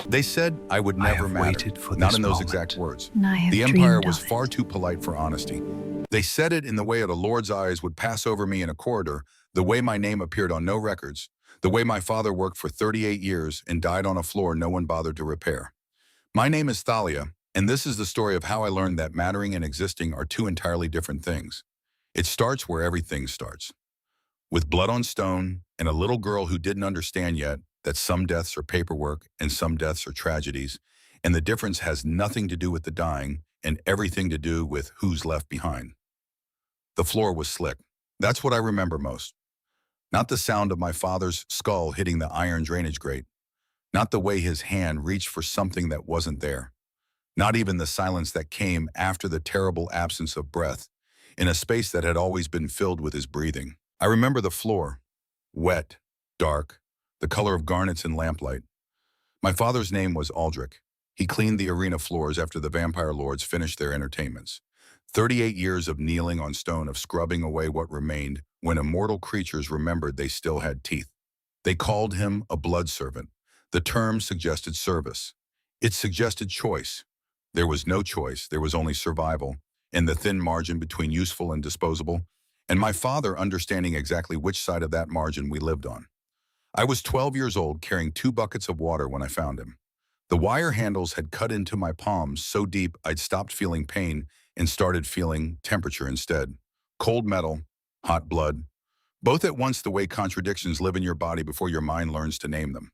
They said I would I never have matter, waited for not this in those moment. exact words. And I have The Empire dreamed was of far it. too polite for honesty. They said it in the way a Lord's eyes would pass over me in a corridor, the way my name appeared on no records, the way my father worked for 38 years and died on a floor no one bothered to repair. My name is Thalia, and this is the story of how I learned that mattering and existing are two entirely different things. It starts where everything starts. With blood on stone and a little girl who didn't understand yet that some deaths are paperwork and some deaths are tragedies, and the difference has nothing to do with the dying and everything to do with who's left behind. The floor was slick. That's what I remember most. Not the sound of my father's skull hitting the iron drainage grate. Not the way his hand reached for something that wasn't there. Not even the silence that came after the terrible absence of breath, in a space that had always been filled with his breathing. I remember the floor, wet, dark, the color of garnets in lamplight. My father's name was Aldrich. He cleaned the arena floors after the vampire lords finished their entertainments. 38 years of kneeling on stone, of scrubbing away what remained when immortal creatures remembered they still had teeth. They called him a blood servant. The term suggested service. It suggested choice. There was no choice, there was only survival, and the thin margin between useful and disposable, and my father understanding exactly which side of that margin we lived on. I was 12 years old, carrying 2 buckets of water when I found him. The wire handles had cut into my palms so deep I'd stopped feeling pain and started feeling temperature instead. Cold metal, hot blood, both at once, the way contradictions live in your body before your mind learns to name them.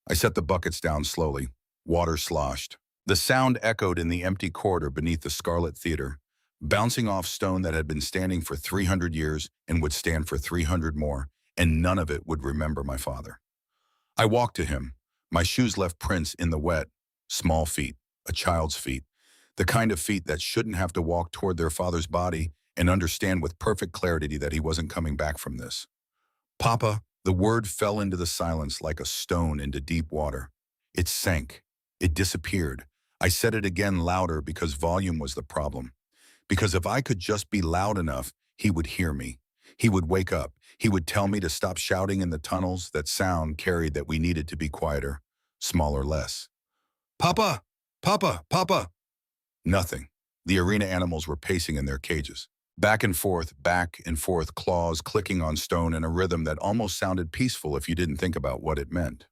I set the buckets down slowly. Water sloshed. The sound echoed in the empty corridor beneath the Scarlet Theater, bouncing off stone that had been standing for 300 years and would stand for 300 more, and none of it would remember my father. I walked to him. My shoes left prints in the wet, small feet, a child's feet, the kind of feet that shouldn't have to walk toward their father's body and understand with perfect clarity that he wasn't coming back from this. Papa, the word fell into the silence like a stone into deep water. It sank. It disappeared. I said it again louder because volume was the problem. Because if I could just be loud enough, he would hear me. He would wake up. He would tell me to stop shouting in the tunnels that sound carried, that we needed to be quieter, smaller, less. Papa! Papa! Papa! Nothing. The arena animals were pacing in their cages. Back and forth, claws clicking on stone in a rhythm that almost sounded peaceful if you didn't think about what it meant.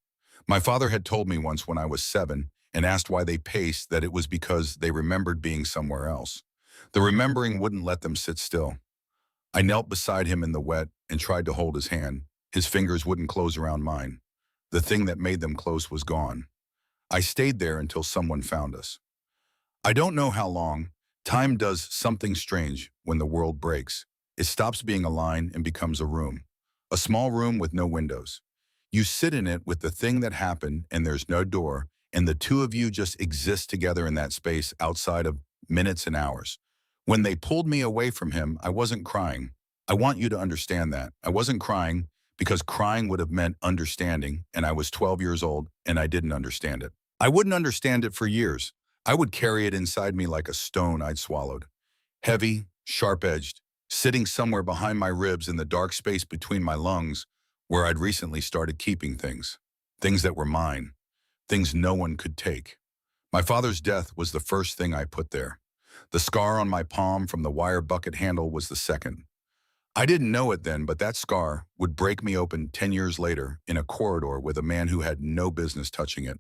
My father had told me once when I was 7 and asked why they paced that it was because they remembered being somewhere else. The remembering wouldn't let them sit still. I knelt beside him in the wet and tried to hold his hand. His fingers wouldn't close around mine. The thing that made them close was gone. I stayed there until someone found us. I don't know how long. Time does something strange when the world breaks. It stops being a line and becomes a room. A small room with no windows. You sit in it with the thing that happened and there's no door, and the two of you just exist together in that space outside of minutes and hours. When they pulled me away from him, I wasn't crying. I want you to understand that. I wasn't crying because crying would have meant understanding, and I was 12 years old and I didn't understand it. I wouldn't understand it for years. I would carry it inside me like a stone I'd swallowed. Heavy, sharp-edged, sitting somewhere behind my ribs in the dark space between my lungs, where I'd recently started keeping things. Things that were mine. Things no one could take. My father's death was the first thing I put there. The scar on my palm from the wire bucket handle was the second. I didn't know it then, but that scar would break me open 10 years later in a corridor with a man who had no business touching it.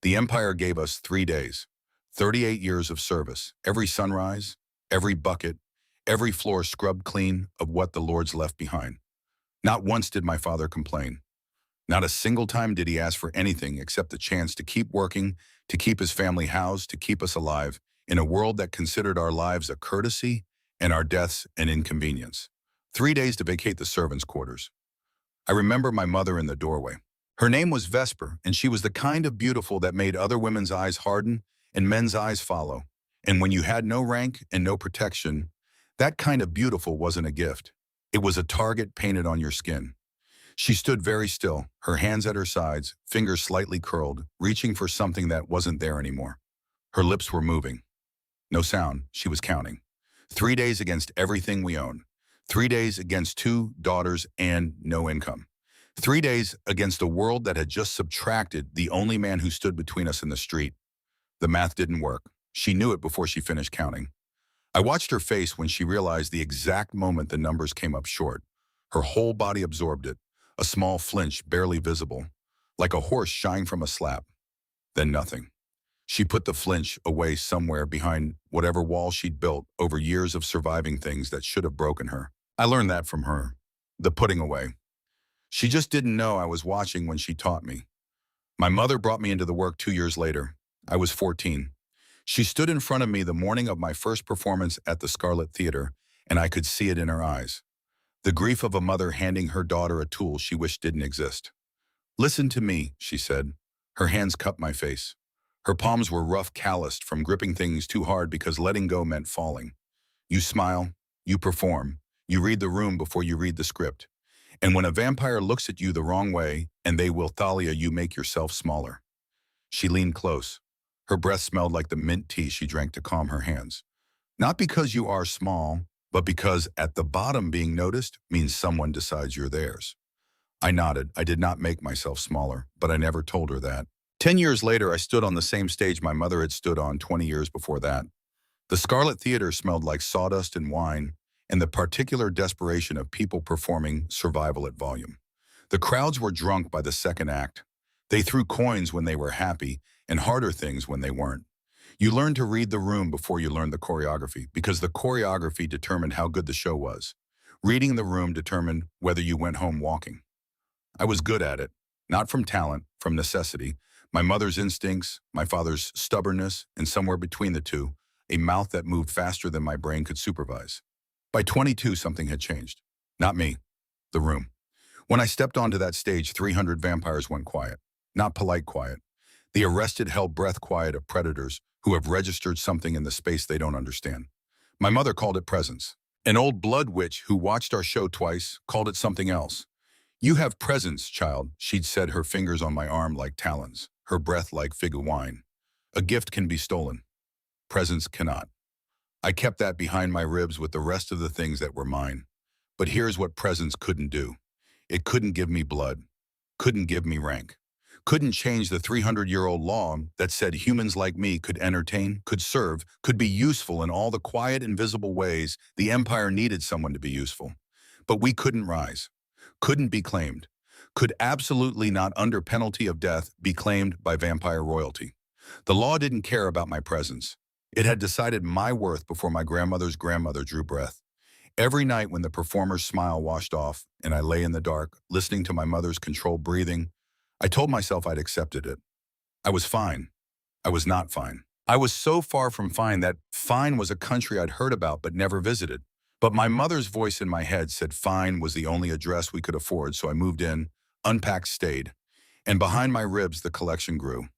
The Empire gave us 3 days, 38 years of service, every sunrise, every bucket, every floor scrubbed clean of what the Lords left behind. Not once did my father complain. Not a single time did he ask for anything except the chance to keep working, to keep his family housed, to keep us alive, in a world that considered our lives a courtesy and our deaths an inconvenience. 3 days to vacate the servants' quarters. I remember my mother in the doorway. Her name was Vesper, and she was the kind of beautiful that made other women's eyes harden and men's eyes follow. And when you had no rank and no protection, that kind of beautiful wasn't a gift. It was a target painted on your skin. She stood very still, her hands at her sides, fingers slightly curled, reaching for something that wasn't there anymore. Her lips were moving. No sound, she was counting. 3 days against everything we own. 3 days against 2 daughters and no income. 3 days against a world that had just subtracted the only man who stood between us in the street. The math didn't work. She knew it before she finished counting. I watched her face when she realized the exact moment the numbers came up short. Her whole body absorbed it, a small flinch barely visible, like a horse shying from a slap. Then nothing. She put the flinch away somewhere behind whatever wall she'd built over years of surviving things that should have broken her. I learned that from her. The putting away. She just didn't know I was watching when she taught me. My mother brought me into the work 2 years later. I was 14. She stood in front of me the morning of my first performance at the Scarlet Theater, and I could see it in her eyes. The grief of a mother handing her daughter a tool she wished didn't exist. "Listen to me," she said. Her hands cupped my face. Her palms were rough, calloused from gripping things too hard because letting go meant falling. "You smile, you perform, you read the room before you read the script. And when a vampire looks at you the wrong way, and they will Thalia, you make yourself smaller." She leaned close. Her breath smelled like the mint tea she drank to calm her hands. "Not because you are small, but because at the bottom being noticed means someone decides you're theirs." I nodded. I did not make myself smaller, but I never told her that. 10 years later, I stood on the same stage my mother had stood on 20 years before that. The Scarlet Theater smelled like sawdust and wine, and the particular desperation of people performing survival at volume. The crowds were drunk by the second act. They threw coins when they were happy and harder things when they weren't. You learned to read the room before you learned the choreography, because the choreography determined how good the show was. Reading the room determined whether you went home walking. I was good at it, not from talent, from necessity. My mother's instincts, my father's stubbornness, and somewhere between the two, a mouth that moved faster than my brain could supervise. By 22, something had changed. Not me, the room. When I stepped onto that stage, 300 vampires went quiet. Not polite quiet. The arrested, held breath quiet of predators who have registered something in the space they don't understand. My mother called it presence. An old blood witch who watched our show twice called it something else. "You have presence, child," she'd said, her fingers on my arm like talons, her breath like fig wine. "A gift can be stolen. Presence cannot." I kept that behind my ribs with the rest of the things that were mine. But here's what presence couldn't do. It couldn't give me blood, couldn't give me rank, couldn't change the 300-year-old law that said humans like me could entertain, could serve, could be useful in all the quiet, invisible ways the Empire needed someone to be useful. But we couldn't rise, couldn't be claimed, could absolutely not, under penalty of death, be claimed by vampire royalty. The law didn't care about my presence. It had decided my worth before my grandmother's grandmother drew breath. Every night when the performer's smile washed off and I lay in the dark, listening to my mother's controlled breathing, I told myself I'd accepted it. I was fine. I was not fine. I was so far from fine that fine was a country I'd heard about but never visited. But my mother's voice in my head said fine was the only address we could afford, so I moved in, unpacked, stayed. And behind my ribs, the collection grew.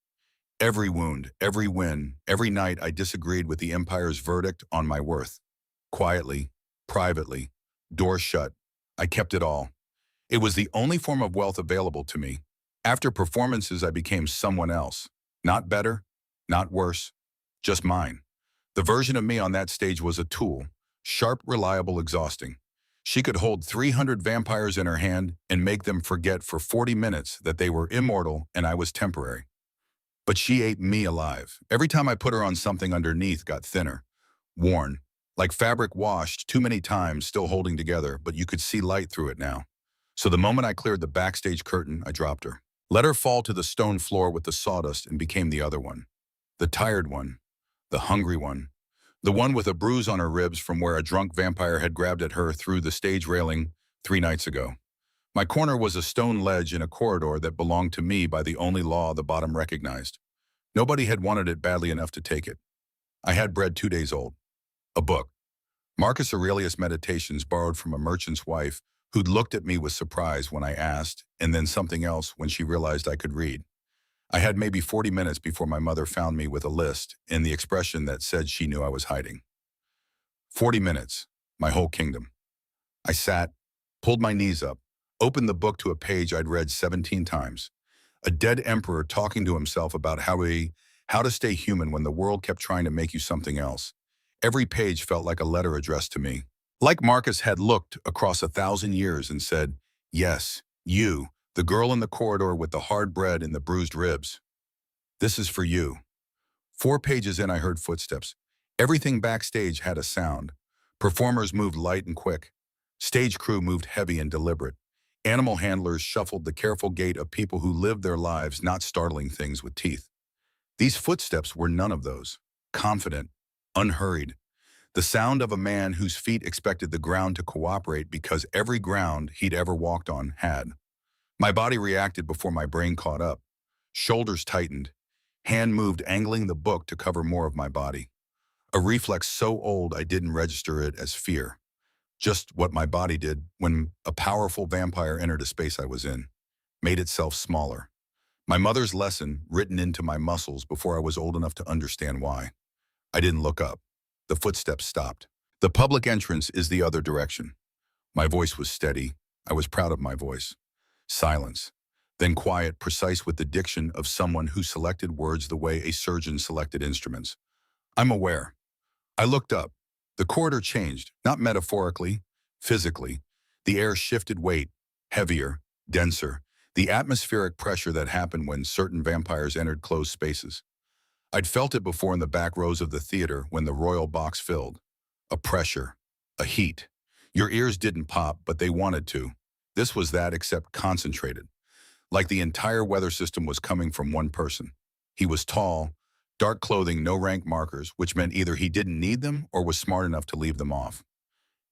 Every wound, every win, every night I disagreed with the Empire's verdict on my worth. Quietly, privately, doors shut. I kept it all. It was the only form of wealth available to me. After performances, I became someone else. Not better, not worse, just mine. The version of me on that stage was a tool, sharp, reliable, exhausting. She could hold 300 vampires in her hand and make them forget for 40 minutes that they were immortal and I was temporary. But she ate me alive. Every time I put her on, something underneath got thinner, worn, like fabric washed too many times, still holding together, but you could see light through it now. So the moment I cleared the backstage curtain, I dropped her. Let her fall to the stone floor with the sawdust and became the other one. The tired one. The hungry one. The one with a bruise on her ribs from where a drunk vampire had grabbed at her through the stage railing 3 nights ago. My corner was a stone ledge in a corridor that belonged to me by the only law the bottom recognized. Nobody had wanted it badly enough to take it. I had bread 2 days old. A book. Marcus Aurelius' Meditations, borrowed from a merchant's wife who'd looked at me with surprise when I asked, and then something else when she realized I could read. I had maybe 40 minutes before my mother found me with a list and the expression that said she knew I was hiding. 40 minutes, my whole kingdom. I sat, pulled my knees up, opened the book to a page I'd read 17 times. A dead emperor talking to himself about how to stay human when the world kept trying to make you something else. Every page felt like a letter addressed to me. Like Marcus had looked across 1,000 years and said, "Yes, you, The girl in the corridor with the hard bread and the bruised ribs. This is for you. 4 pages in, I heard footsteps. Everything backstage had a sound. Performers moved light and quick. Stage crew moved heavy and deliberate. Animal handlers shuffled the careful gait of people who lived their lives not startling things with teeth. These footsteps were none of those. Confident, unhurried. The sound of a man whose feet expected the ground to cooperate because every ground he'd ever walked on had. My body reacted before my brain caught up. Shoulders tightened. Hand moved, angling the book to cover more of my body. A reflex so old I didn't register it as fear. Just what my body did when a powerful vampire entered a space I was in. Made itself smaller. My mother's lesson written into my muscles before I was old enough to understand why. I didn't look up. The footsteps stopped. The public entrance is the other direction. My voice was steady. I was proud of my voice. Silence. Then quiet, precise with the diction of someone who selected words the way a surgeon selected instruments. I'm aware. I looked up. The corridor changed, not metaphorically, physically. The air shifted weight, heavier, denser, the atmospheric pressure that happened when certain vampires entered closed spaces. I'd felt it before in the back rows of the theater when the royal box filled. A pressure, a heat. Your ears didn't pop, but they wanted to. This was that, except concentrated. Like the entire weather system was coming from one person. He was tall, dark clothing, no rank markers, which meant either he didn't need them or was smart enough to leave them off.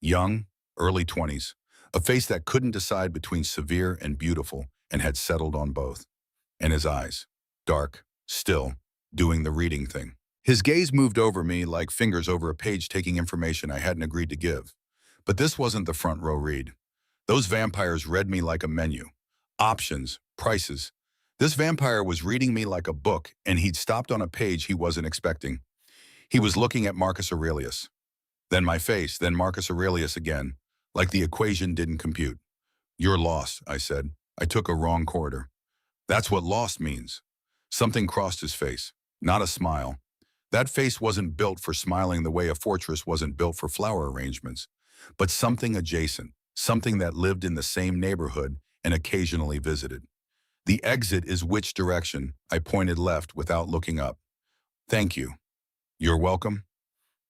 Young, early 20s, a face that couldn't decide between severe and beautiful and had settled on both. And his eyes, dark, still, doing the reading thing. His gaze moved over me like fingers over a page taking information I hadn't agreed to give. But this wasn't the front row read. Those vampires read me like a menu. Options, prices. This vampire was reading me like a book, and he'd stopped on a page he wasn't expecting. He was looking at Marcus Aurelius. Then my face, then Marcus Aurelius again, like the equation didn't compute. You're lost, I said. I took a wrong corridor. That's what lost means. Something crossed his face, not a smile. That face wasn't built for smiling the way a fortress wasn't built for flower arrangements, but something adjacent, something that lived in the same neighborhood and occasionally visited. The exit is which direction? I pointed left without looking up. Thank you. You're welcome.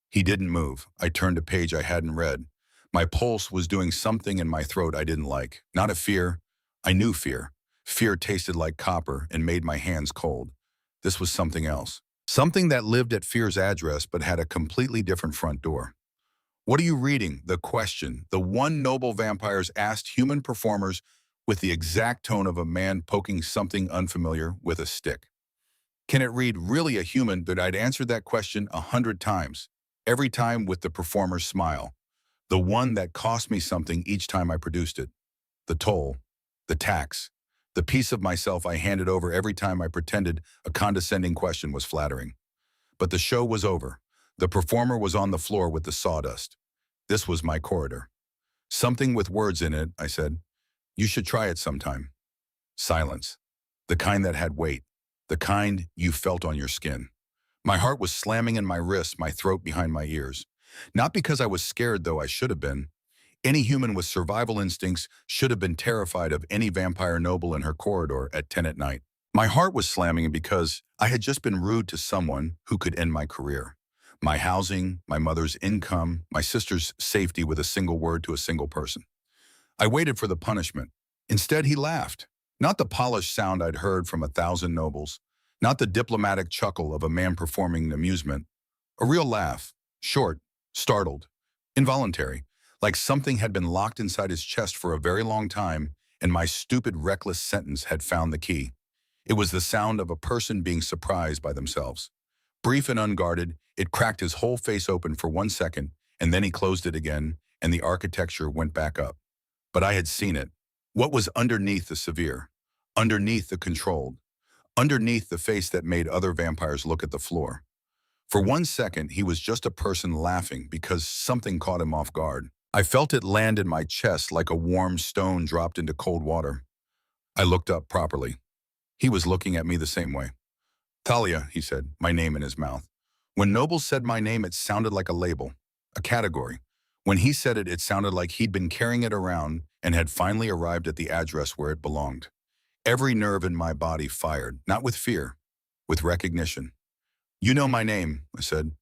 He didn't move. I turned a page I hadn't read. My pulse was doing something in my throat I didn't like. Not a fear. I knew fear. Fear tasted like copper and made my hands cold. This was something else. Something that lived at fear's address but had a completely different front door. What are you reading? The question, the one noble vampires asked human performers with the exact tone of a man poking something unfamiliar with a stick. Can it read really a human? But I'd answered that question 100 times, every time with the performer's smile, the one that cost me something each time I produced it. The toll, the tax, the piece of myself I handed over every time I pretended a condescending question was flattering. But the show was over. The performer was on the floor with the sawdust. This was my corridor. Something with words in it, I said. You should try it sometime. Silence. The kind that had weight. The kind you felt on your skin. My heart was slamming in my wrists, my throat behind my ears. Not because I was scared, though I should have been. Any human with survival instincts should have been terrified of any vampire noble in her corridor at 10 at night. My heart was slamming because I had just been rude to someone who could end my career. My housing, my mother's income, my sister's safety with a single word to a single person. I waited for the punishment. Instead, he laughed. Not the polished sound I'd heard from 1,000 nobles. Not the diplomatic chuckle of a man performing an amusement. A real laugh. Short, startled, involuntary. Like something had been locked inside his chest for a very long time, and my stupid, reckless sentence had found the key. It was the sound of a person being surprised by themselves. Brief and unguarded, it cracked his whole face open for 1 second, and then he closed it again, and the architecture went back up. But I had seen it. What was underneath the severe? Underneath the controlled? Underneath the face that made other vampires look at the floor? For 1 second, he was just a person laughing because something caught him off guard. I felt it land in my chest like a warm stone dropped into cold water. I looked up properly. He was looking at me the same way. Thalia, he said, my name in his mouth. When nobles said my name, it sounded like a label, a category. When he said it, it sounded like he'd been carrying it around and had finally arrived at the address where it belonged. Every nerve in my body fired, not with fear, with recognition. "You know my name," I said.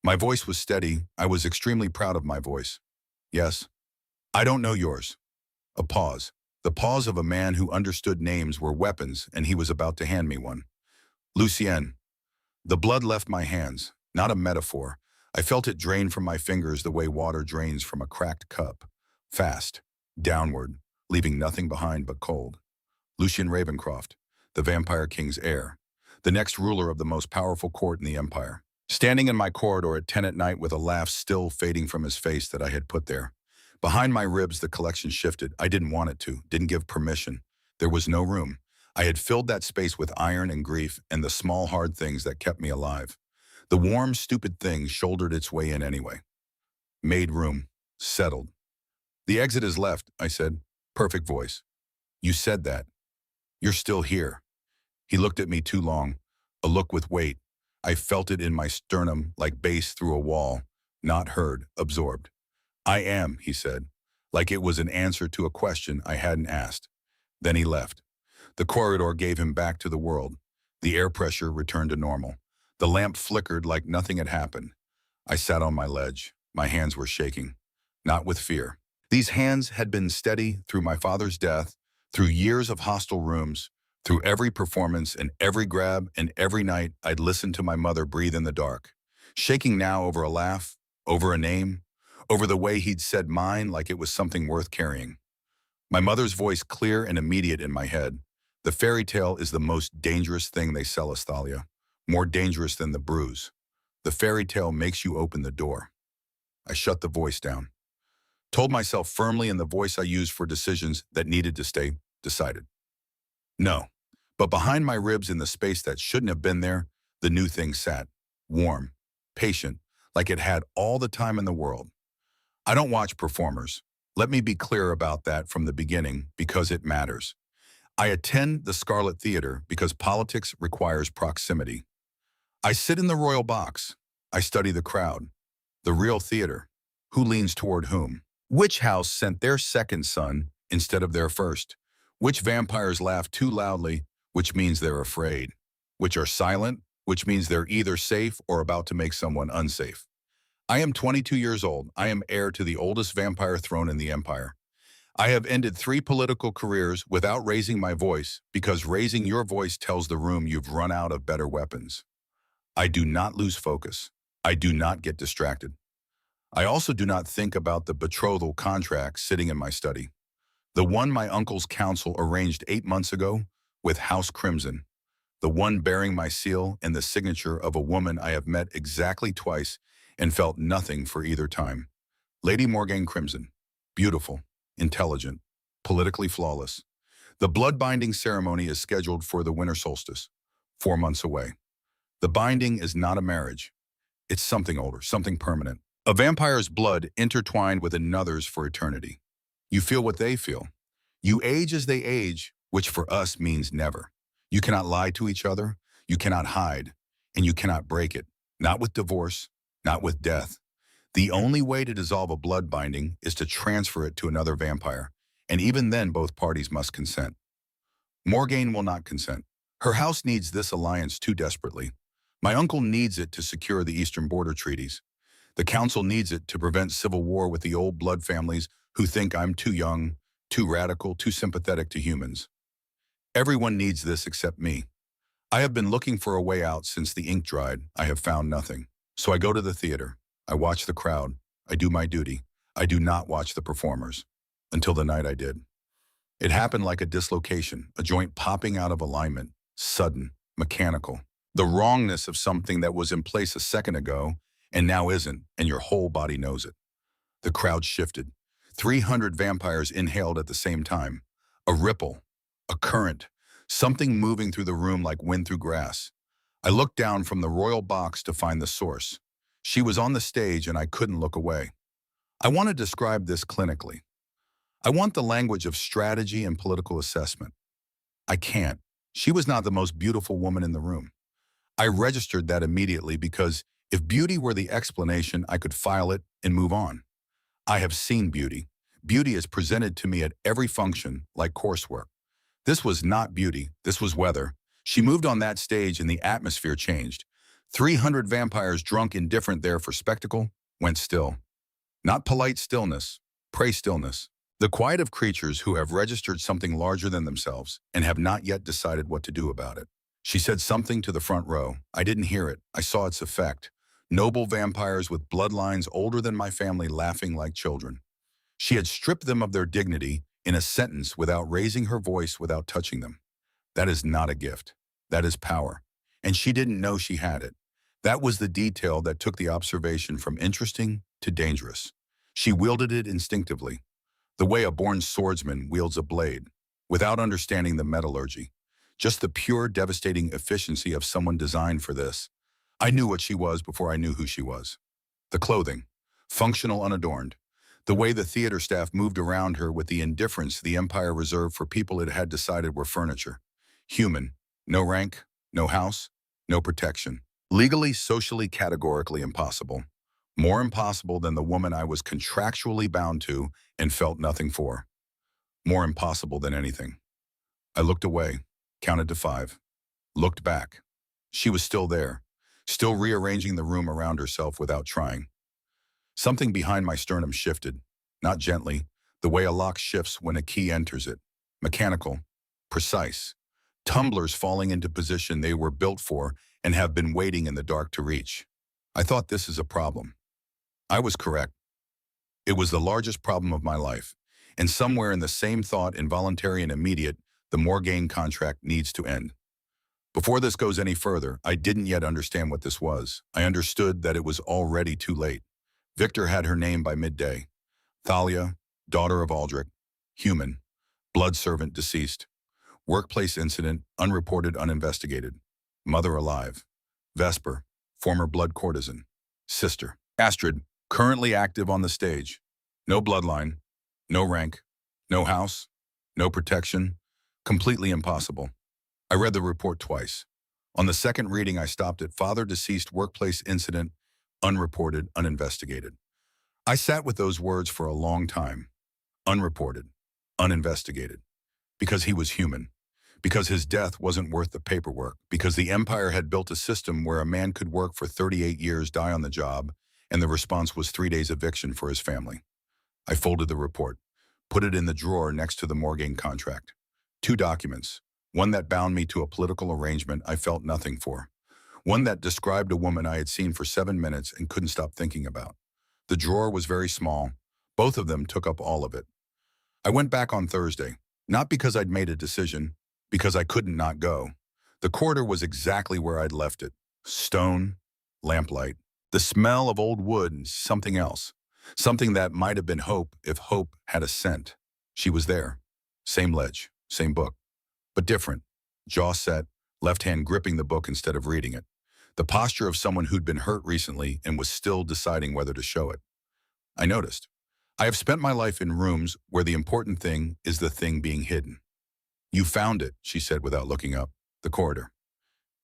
My voice was steady. I was extremely proud of my voice. "Yes." "I don't know yours." A pause. The pause of a man who understood names were weapons and he was about to hand me one. "Lucien." The blood left my hands, not a metaphor. I felt it drain from my fingers the way water drains from a cracked cup. Fast, downward, leaving nothing behind but cold. Lucien Ravencroft, the Vampire King's heir, the next ruler of the most powerful court in the Empire. Standing in my corridor at 10 at night with a laugh still fading from his face that I had put there. Behind my ribs, the collection shifted. I didn't want it to, didn't give permission. There was no room. I had filled that space with iron and grief and the small, hard things that kept me alive. The warm, stupid thing shouldered its way in anyway. Made room. Settled. "The exit is left," I said. Perfect voice. "You said that. You're still here." He looked at me too long. A look with weight. I felt it in my sternum like bass through a wall. Not heard, absorbed. "I am," he said, like it was an answer to a question I hadn't asked. Then he left. The corridor gave him back to the world. The air pressure returned to normal. The lamp flickered like nothing had happened. I sat on my ledge. My hands were shaking. Not with fear. These hands had been steady through my father's death, through years of hostile rooms, through every performance and every grab and every night I'd listened to my mother breathe in the dark. Shaking now over a laugh, over a name, over the way he'd said mine like it was something worth carrying. My mother's voice clear and immediate in my head. "The fairy tale is the most dangerous thing they sell us, Thalia. More dangerous than the bruise. The fairy tale makes you open the door." I shut the voice down. Told myself firmly in the voice I used for decisions that needed to stay decided. No. But behind my ribs in the space that shouldn't have been there, the new thing sat. Warm. Patient. Like it had all the time in the world. I don't watch performers. Let me be clear about that from the beginning because it matters. I attend the Scarlet Theater because politics requires proximity. I sit in the royal box. I study the crowd. The real theater. Who leans toward whom? Which house sent their second son instead of their first? Which vampires laugh too loudly, which means they're afraid? Which are silent, which means they're either safe or about to make someone unsafe? I am 22 years old. I am heir to the oldest vampire throne in the Empire. I have ended 3 political careers without raising my voice because raising your voice tells the room you've run out of better weapons. I do not lose focus. I do not get distracted. I also do not think about the betrothal contract sitting in my study. The one my uncle's council arranged 8 months ago with House Crimson. The one bearing my seal and the signature of a woman I have met exactly twice and felt nothing for either time. Lady Morgaine Crimson. Beautiful, intelligent, politically flawless. The blood binding ceremony is scheduled for the winter solstice, 4 months away. The binding is not a marriage. It's something older, something permanent. A vampire's blood intertwined with another's for eternity. You feel what they feel. You age as they age, which for us means never. You cannot lie to each other, you cannot hide, and you cannot break it. Not with divorce, not with death. The only way to dissolve a blood binding is to transfer it to another vampire, and even then both parties must consent. Morgaine will not consent. Her house needs this alliance too desperately. My uncle needs it to secure the Eastern border treaties. The council needs it to prevent civil war with the old blood families who think I'm too young, too radical, too sympathetic to humans. Everyone needs this except me. I have been looking for a way out since the ink dried. I have found nothing. So I go to the theater. I watch the crowd. I do my duty. I do not watch the performers. Until the night I did. It happened like a dislocation, a joint popping out of alignment, sudden, mechanical. The wrongness of something that was in place a second ago and now isn't, and your whole body knows it. The crowd shifted. 300 vampires inhaled at the same time. A ripple, a current, something moving through the room like wind through grass. I looked down from the royal box to find the source. She was on the stage and I couldn't look away. I want to describe this clinically. I want the language of strategy and political assessment. I can't. She was not the most beautiful woman in the room. I registered that immediately because if beauty were the explanation, I could file it and move on. I have seen beauty. Beauty is presented to me at every function like coursework. This was not beauty, this was weather. She moved on that stage and the atmosphere changed. 300 vampires drunk indifferent there for spectacle went still. Not polite stillness, pray stillness. The quiet of creatures who have registered something larger than themselves and have not yet decided what to do about it. She said something to the front row. I didn't hear it. I saw its effect. Noble vampires with bloodlines older than my family laughing like children. She had stripped them of their dignity in a sentence without raising her voice, without touching them. That is not a gift. That is power. And she didn't know she had it. That was the detail that took the observation from interesting to dangerous. She wielded it instinctively, the way a born swordsman wields a blade, without understanding the metallurgy. Just the pure, devastating efficiency of someone designed for this. I knew what she was before I knew who she was. The clothing, functional, unadorned. The way the theater staff moved around her with the indifference the Empire reserved for people it had decided were furniture. Human, no rank, no house, no protection. Legally, socially, categorically impossible. More impossible than the woman I was contractually bound to and felt nothing for. More impossible than anything. I looked away, counted to 5, looked back. She was still there, still rearranging the room around herself without trying. Something behind my sternum shifted, not gently, the way a lock shifts when a key enters it. Mechanical, precise. Tumblers falling into position they were built for and have been waiting in the dark to reach. I thought, this is a problem. I was correct. It was the largest problem of my life. And somewhere in the same thought, involuntary and immediate, the Morgaine contract needs to end. Before this goes any further, I didn't yet understand what this was. I understood that it was already too late. Victor had her name by midday. Thalia, daughter of Aldrich, human, blood servant deceased. Workplace incident, unreported, uninvestigated. Mother alive. Vesper, former blood courtesan. Sister. Astrid, currently active on the stage. No bloodline, no rank, no house, no protection. Completely impossible. I read the report twice. On the second reading, I stopped at father deceased, workplace incident, unreported, uninvestigated. I sat with those words for a long time. Unreported, uninvestigated. Because he was human. Because his death wasn't worth the paperwork. Because the Empire had built a system where a man could work for 38 years, die on the job, and the response was 3 days eviction for his family. I folded the report, put it in the drawer next to the Morgaine contract. 2 documents. One that bound me to a political arrangement I felt nothing for. One that described a woman I had seen for 7 minutes and couldn't stop thinking about. The drawer was very small. Both of them took up all of it. I went back on Thursday, not because I'd made a decision, because I couldn't not go. The corridor was exactly where I'd left it. Stone, lamplight, the smell of old wood, and something else. Something that might have been hope if hope had a scent. She was there. Same ledge, same book, but different. Jaw set, left hand gripping the book instead of reading it. The posture of someone who'd been hurt recently and was still deciding whether to show it. I noticed. I have spent my life in rooms where the important thing is the thing being hidden. You found it, she said without looking up. The corridor.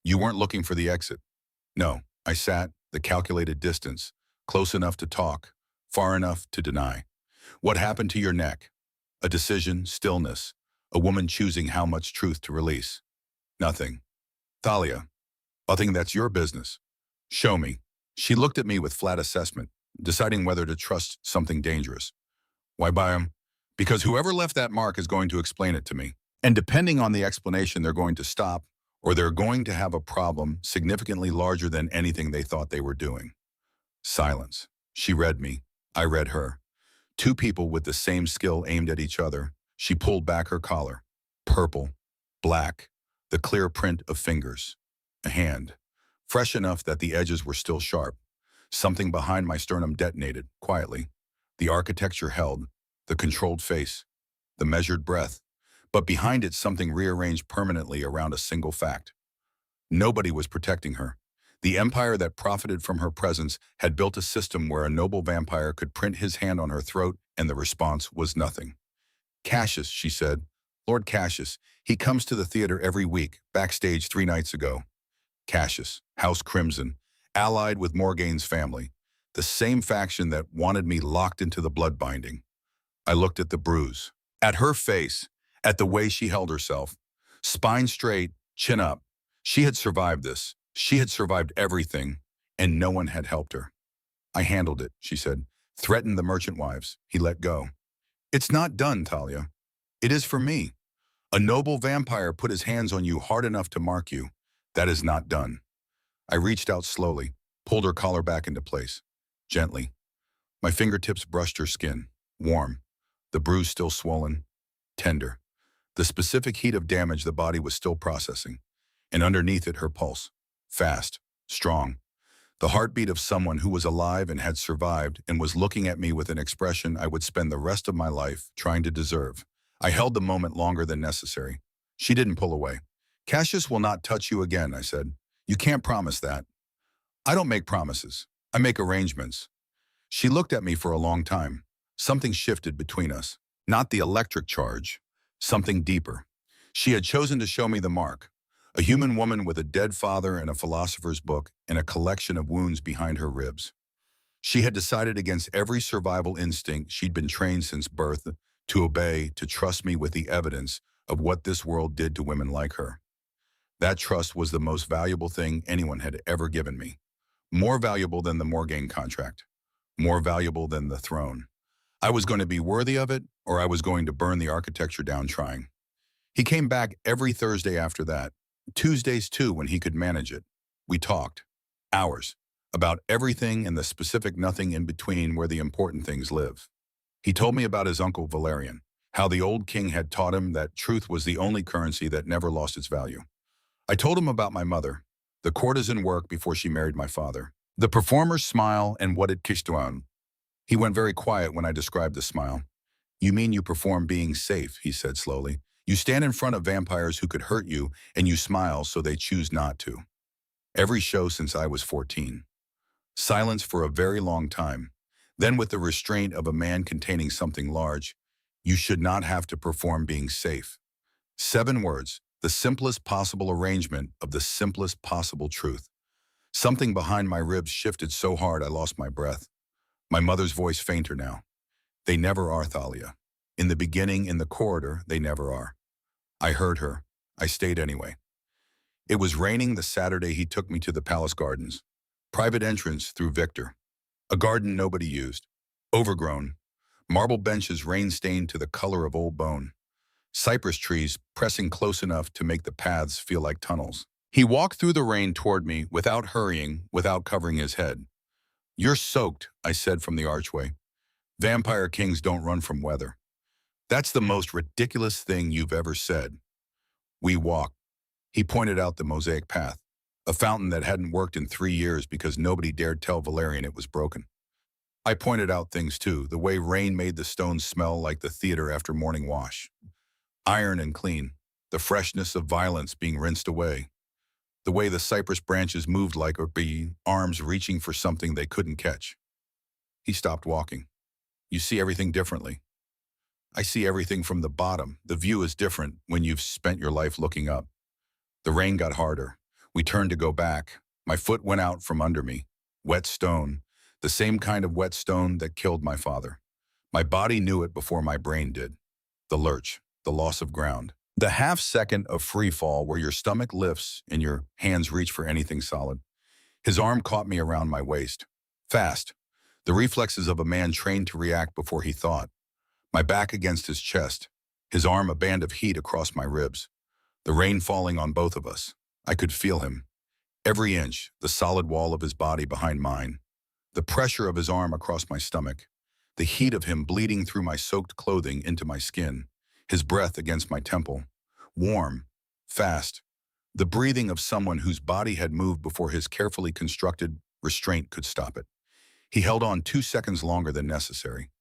You weren't looking for the exit. No, I sat, the calculated distance, close enough to talk, far enough to deny. What happened to your neck? A decision, stillness, a woman choosing how much truth to release. Nothing. Thalia, nothing, that's your business. Show me. She looked at me with flat assessment, deciding whether to trust something dangerous. Why buy him? Because whoever left that mark is going to explain it to me. And depending on the explanation, they're going to stop, or they're going to have a problem significantly larger than anything they thought they were doing. Silence. She read me. I read her. 2 people with the same skill aimed at each other. She pulled back her collar. Purple, black, the clear print of fingers. A hand. Fresh enough that the edges were still sharp. Something behind my sternum detonated, quietly. The architecture held, the controlled face, the measured breath. But behind it, something rearranged permanently around a single fact. Nobody was protecting her. The Empire that profited from her presence had built a system where a noble vampire could print his hand on her throat, and the response was nothing. Cassius, she said. Lord Cassius. He comes to the theater every week, backstage 3 nights ago. Cassius, House Crimson, allied with Morgaine's family. The same faction that wanted me locked into the blood binding. I looked at the bruise. At her face. at the way she held herself. Spine straight, chin up. She had survived this. She had survived everything, and no one had helped her. I handled it, she said. Threatened the merchant wives. He let go. It's not done, Talia. It is for me. A noble vampire put his hands on you hard enough to mark you. That is not done. I reached out slowly, pulled her collar back into place. Gently. My fingertips brushed her skin. Warm. The bruise still swollen. Tender. The specific heat of damage the body was still processing. And underneath it, her pulse. Fast. Strong. The heartbeat of someone who was alive and had survived and was looking at me with an expression I would spend the rest of my life trying to deserve. I held the moment longer than necessary. She didn't pull away. Cassius will not touch you again, I said. You can't promise that. I don't make promises. I make arrangements. She looked at me for a long time. Something shifted between us. Not the electric charge. Something deeper. She had chosen to show me the mark. A human woman with a dead father and a philosopher's book and a collection of wounds behind her ribs. She had decided against every survival instinct she'd been trained since birth to obey, to trust me with the evidence of what this world did to women like her. That trust was the most valuable thing anyone had ever given me. More valuable than the Morgaine contract. More valuable than the throne. I was going to be worthy of it, or I was going to burn the architecture down trying. He came back every Thursday after that. Tuesdays too, when he could manage it. We talked. Hours. About everything and the specific nothing in between where the important things live. He told me about his uncle Valerian, how the old king had taught him that truth was the only currency that never lost its value. I told him about my mother, the courtesan work before she married my father, the performer's smile and what it kissed on. He went very quiet when I described the smile. You mean you perform being safe, he said slowly. You stand in front of vampires who could hurt you, and you smile so they choose not to. Every show since I was 14. Silence for a very long time. Then with the restraint of a man containing something large, you should not have to perform being safe. 7 words, the simplest possible arrangement of the simplest possible truth. Something behind my ribs shifted so hard I lost my breath. My mother's voice fainter now. They never are, Thalia. In the beginning, in the corridor, they never are. I heard her. I stayed anyway. It was raining the Saturday he took me to the palace gardens. Private entrance through Victor. A garden nobody used. Overgrown. Marble benches rain-stained to the color of old bone. Cypress trees pressing close enough to make the paths feel like tunnels. He walked through the rain toward me without hurrying, without covering his head. You're soaked, I said from the archway. Vampire kings don't run from weather. That's the most ridiculous thing you've ever said. We walked. He pointed out the mosaic path, a fountain that hadn't worked in 3 years because nobody dared tell Valerian it was broken. I pointed out things too, the way rain made the stones smell like the theater after morning wash. Iron and clean, the freshness of violence being rinsed away. The way the cypress branches moved like a bee, arms reaching for something they couldn't catch. He stopped walking. You see everything differently. I see everything from the bottom. The view is different when you've spent your life looking up. The rain got harder. We turned to go back. My foot went out from under me. Wet stone. The same kind of wet stone that killed my father. My body knew it before my brain did. The lurch. The loss of ground. The half second of free fall where your stomach lifts and your hands reach for anything solid. His arm caught me around my waist. Fast. The reflexes of a man trained to react before he thought. My back against his chest. His arm a band of heat across my ribs. The rain falling on both of us. I could feel him. Every inch, the solid wall of his body behind mine. The pressure of his arm across my stomach. The heat of him bleeding through my soaked clothing into my skin. His breath against my temple. Warm. Fast. The breathing of someone whose body had moved before his carefully constructed restraint could stop it. He held on 2 seconds longer than necessary.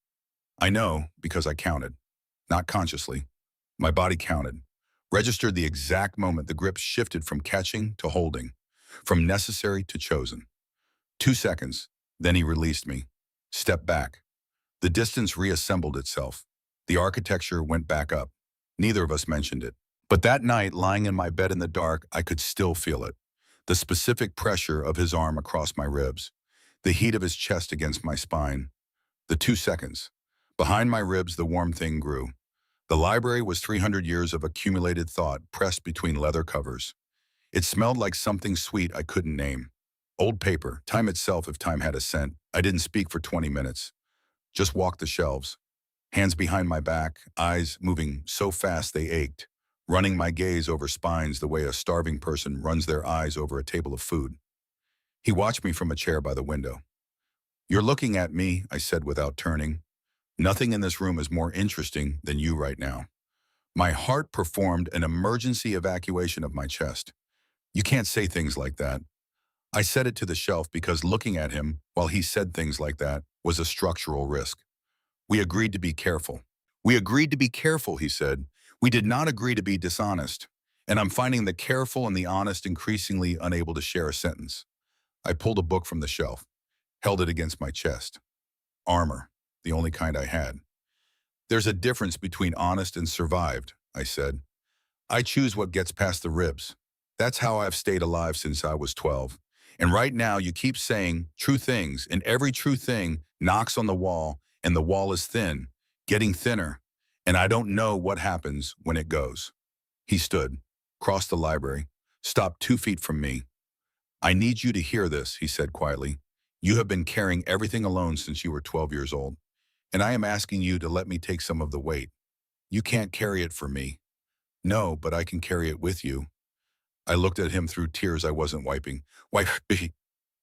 I know because I counted. Not consciously. My body counted. Registered the exact moment the grip shifted from catching to holding. From necessary to chosen. 2 seconds. Then he released me. Stepped back. The distance reassembled itself. The architecture went back up. Neither of us mentioned it. But that night, lying in my bed in the dark, I could still feel it. The specific pressure of his arm across my ribs. The heat of his chest against my spine. The 2 seconds. Behind my ribs, the warm thing grew. The library was 300 years of accumulated thought pressed between leather covers. It smelled like something sweet I couldn't name. Old paper, time itself if time had a scent. I didn't speak for 20 minutes. Just walked the shelves. Hands behind my back, eyes moving so fast they ached, running my gaze over spines the way a starving person runs their eyes over a table of food. He watched me from a chair by the window. "You're looking at me," I said without turning. "Nothing in this room is more interesting than you right now." My heart performed an emergency evacuation of my chest. "You can't say things like that." I said it to the shelf because looking at him while he said things like that was a structural risk. "We agreed to be careful." "We agreed to be careful," he said. "We did not agree to be dishonest." And I'm finding the careful and the honest increasingly unable to share a sentence. I pulled a book from the shelf, held it against my chest. Armor, the only kind I had. "There's a difference between honest and survived," I said. "I choose what gets past the ribs. That's how I've stayed alive since I was 12. And right now you keep saying true things, and every true thing knocks on the wall, and the wall is thin, getting thinner, and I don't know what happens when it goes." He stood, crossed the library, stopped 2 feet from me. "I need you to hear this," he said quietly. "You have been carrying everything alone since you were 12 years old, and I am asking you to let me take some of the weight. You can't carry it for me." "No, but I can carry it with you." I looked at him through tears I wasn't wiping. "Wipe me."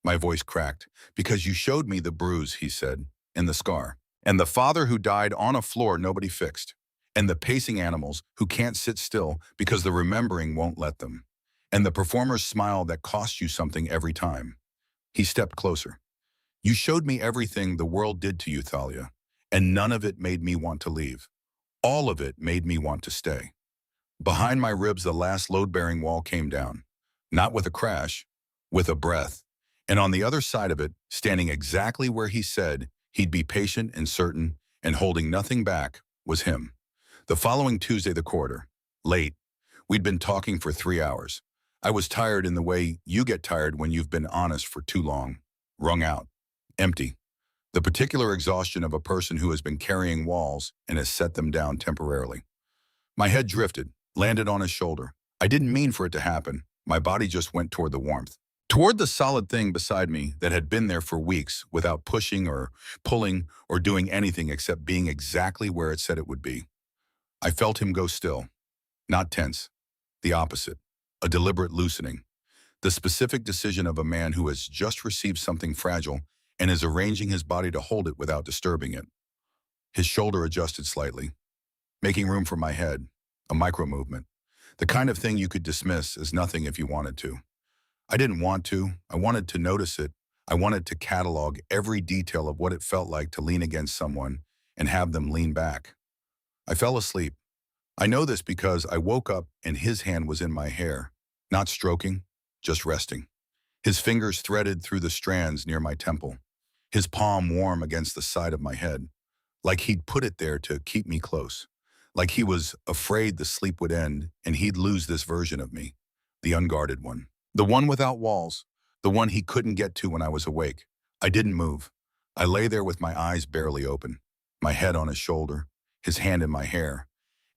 My voice cracked. "Because you showed me the bruise," he said, "and the scar. And the father who died on a floor nobody fixed. And the pacing animals who can't sit still because the remembering won't let them. And the performer's smile that costs you something every time." He stepped closer. "You showed me everything the world did to you, Thalia, and none of it made me want to leave. All of it made me want to stay." Behind my ribs, the last load-bearing wall came down. Not with a crash, with a breath. And on the other side of it, standing exactly where he said he'd be patient and certain and holding nothing back, was him. The following Tuesday, the quarter. Late. We'd been talking for 3 hours. I was tired in the way you get tired when you've been honest for too long. Wrung out. Empty. The particular exhaustion of a person who has been carrying walls and has set them down temporarily. My head drifted, landed on his shoulder. I didn't mean for it to happen. My body just went toward the warmth. Toward the solid thing beside me that had been there for weeks without pushing or pulling or doing anything except being exactly where it said it would be. I felt him go still. Not tense. The opposite. A deliberate loosening. The specific decision of a man who has just received something fragile and is arranging his body to hold it without disturbing it. His shoulder adjusted slightly, making room for my head. A micro movement. The kind of thing you could dismiss as nothing if you wanted to. I didn't want to. I wanted to notice it. I wanted to catalog every detail of what it felt like to lean against someone and have them lean back. I fell asleep. I know this because I woke up and his hand was in my hair, not stroking, just resting. His fingers threaded through the strands near my temple, his palm warm against the side of my head, like he'd put it there to keep me close, like he was afraid the sleep would end and he'd lose this version of me, the unguarded one, the one without walls, the one he couldn't get to when I was awake. I didn't move. I lay there with my eyes barely open, my head on his shoulder, his hand in my hair,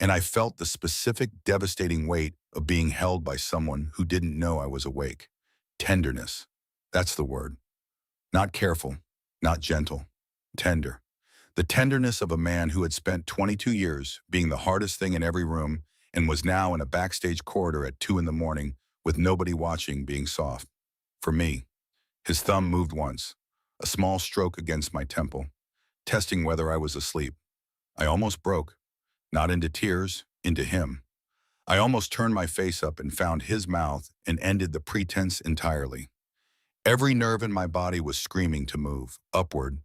and I felt the specific devastating weight of being held by someone who didn't know I was awake. Tenderness. That's the word. Not careful, not gentle, tender. The tenderness of a man who had spent 22 years being the hardest thing in every room and was now in a backstage corridor at 2 in the morning with nobody watching, being soft. For me, his thumb moved once, a small stroke against my temple, testing whether I was asleep. I almost broke, not into tears, into him. I almost turned my face up and found his mouth and ended the pretense entirely. Every nerve in my body was screaming to move, upward,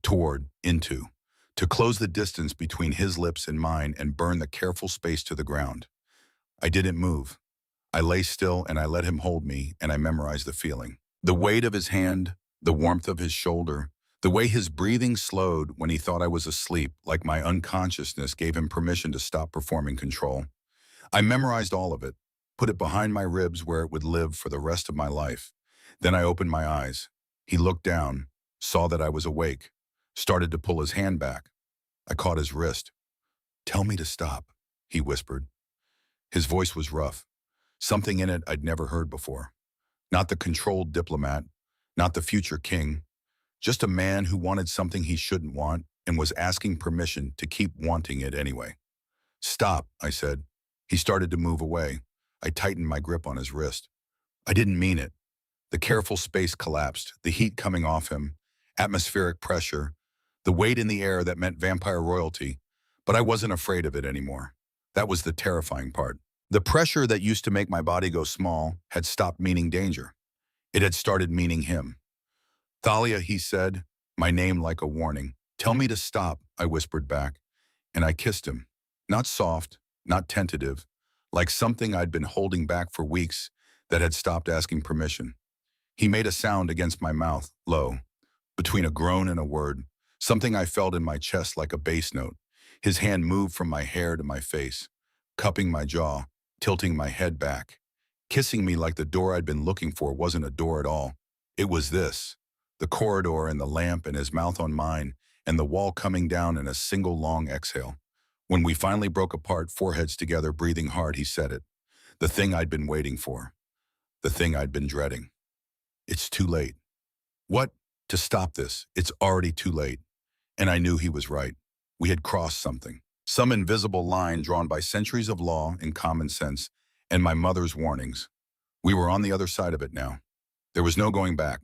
toward, into, to close the distance between his lips and mine and burn the careful space to the ground. I didn't move. I lay still and I let him hold me, and I memorized the feeling. The weight of his hand, the warmth of his shoulder, the way his breathing slowed when he thought I was asleep, like my unconsciousness gave him permission to stop performing control. I memorized all of it, put it behind my ribs where it would live for the rest of my life. Then I opened my eyes. He looked down, saw that I was awake, started to pull his hand back. I caught his wrist. Tell me to stop, he whispered. His voice was rough, something in it I'd never heard before. Not the controlled diplomat, not the future king, just a man who wanted something he shouldn't want and was asking permission to keep wanting it anyway. Stop, I said. He started to move away. I tightened my grip on his wrist. I didn't mean it. The careful space collapsed, the heat coming off him, atmospheric pressure, the weight in the air that meant vampire royalty, but I wasn't afraid of it anymore. That was the terrifying part. The pressure that used to make my body go small had stopped meaning danger. It had started meaning him. Thalia, he said, my name like a warning. Tell me to stop, I whispered back, and I kissed him. Not soft, not tentative, like something I'd been holding back for weeks that had stopped asking permission. He made a sound against my mouth, low, between a groan and a word, something I felt in my chest like a bass note. His hand moved from my hair to my face, cupping my jaw, tilting my head back, kissing me like the door I'd been looking for wasn't a door at all. It was this, the corridor and the lamp and his mouth on mine and the wall coming down in a single long exhale. When we finally broke apart, foreheads together, breathing hard, he said it. The thing I'd been waiting for. The thing I'd been dreading. It's too late. What? To stop this. It's already too late. And I knew he was right. We had crossed something. Some invisible line drawn by centuries of law and common sense and my mother's warnings. We were on the other side of it now. There was no going back.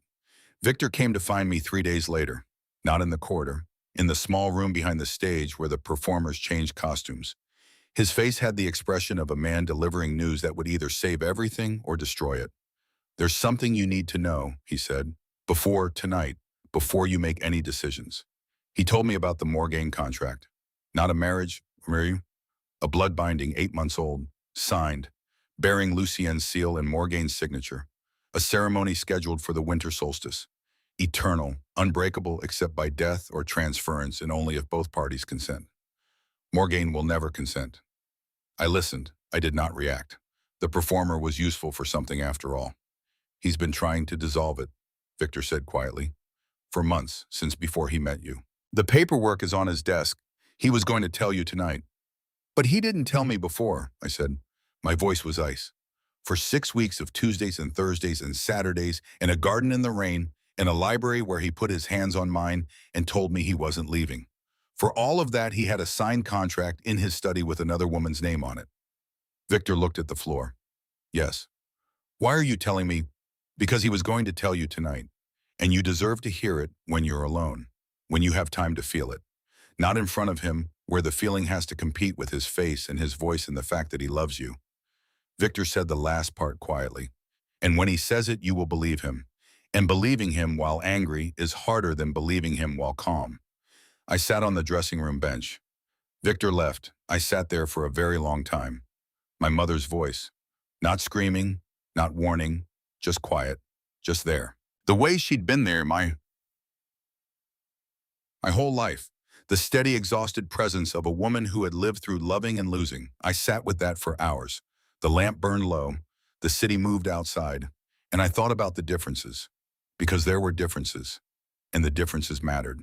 Victor came to find me 3 days later, not in the corridor, in the small room behind the stage where the performers changed costumes. His face had the expression of a man delivering news that would either save everything or destroy it. There's something you need to know, he said, tonight, before you make any decisions. He told me about the Morgaine contract. Not a marriage, a blood binding 8 months old, signed, bearing Lucien's seal and Morgaine's signature. A ceremony scheduled for the winter solstice. Eternal, unbreakable except by death or transference and only if both parties consent. Morgaine will never consent. I listened. I did not react. The performer was useful for something after all. He's been trying to dissolve it, Victor said quietly, for months, since before he met you. The paperwork is on his desk. He was going to tell you tonight. But he didn't tell me before, I said. My voice was ice. For 6 weeks of Tuesdays and Thursdays and Saturdays, in a garden in the rain, in a library where he put his hands on mine and told me he wasn't leaving. For all of that, he had a signed contract in his study with another woman's name on it. Victor looked at the floor. Yes. Why are you telling me? Because he was going to tell you tonight. And you deserve to hear it when you're alone, when you have time to feel it. Not in front of him, where the feeling has to compete with his face and his voice and the fact that he loves you. Victor said the last part quietly. And when he says it, you will believe him. And believing him while angry is harder than believing him while calm. I sat on the dressing room bench. Victor left. I sat there for a very long time. My mother's voice. Not screaming, not warning, just quiet, just there. The way she'd been there my whole life. The steady, exhausted presence of a woman who had lived through loving and losing. I sat with that for hours. The lamp burned low. The city moved outside. And I thought about the differences. Because there were differences. And the differences mattered.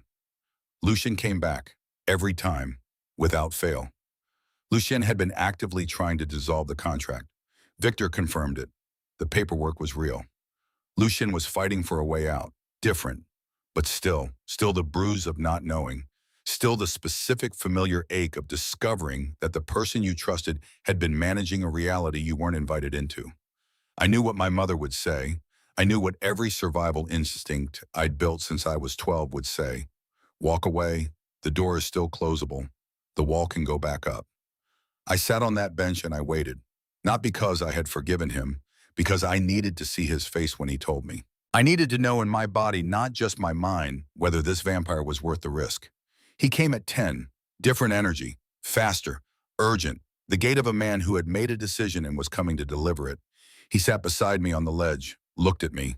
Lucien came back. Every time. Without fail. Lucien had been actively trying to dissolve the contract. Victor confirmed it. The paperwork was real. Lucien was fighting for a way out. Different. But still the bruise of not knowing. Still the specific familiar ache of discovering that the person you trusted had been managing a reality you weren't invited into. I knew what my mother would say. I knew what every survival instinct I'd built since I was 12 would say. Walk away. The door is still closable. The wall can go back up. I sat on that bench and I waited. Not because I had forgiven him, because I needed to see his face when he told me. I needed to know in my body, not just my mind, whether this vampire was worth the risk. He came at 10, different energy, faster, urgent, the gait of a man who had made a decision and was coming to deliver it. He sat beside me on the ledge, looked at me.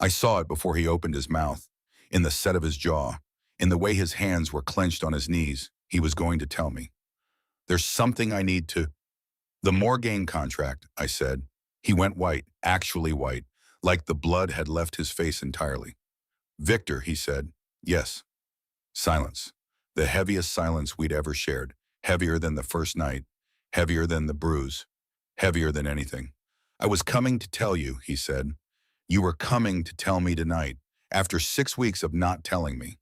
I saw it before he opened his mouth, in the set of his jaw, in the way his hands were clenched on his knees. He was going to tell me. There's something I need to... The Morgaine contract, I said. He went white, actually white, like the blood had left his face entirely. Victor, he said. Yes. Silence. The heaviest silence we'd ever shared. Heavier than the first night, heavier than the bruise, heavier than anything. I was coming to tell you, he said. You were coming to tell me tonight, after 6 weeks of not telling me.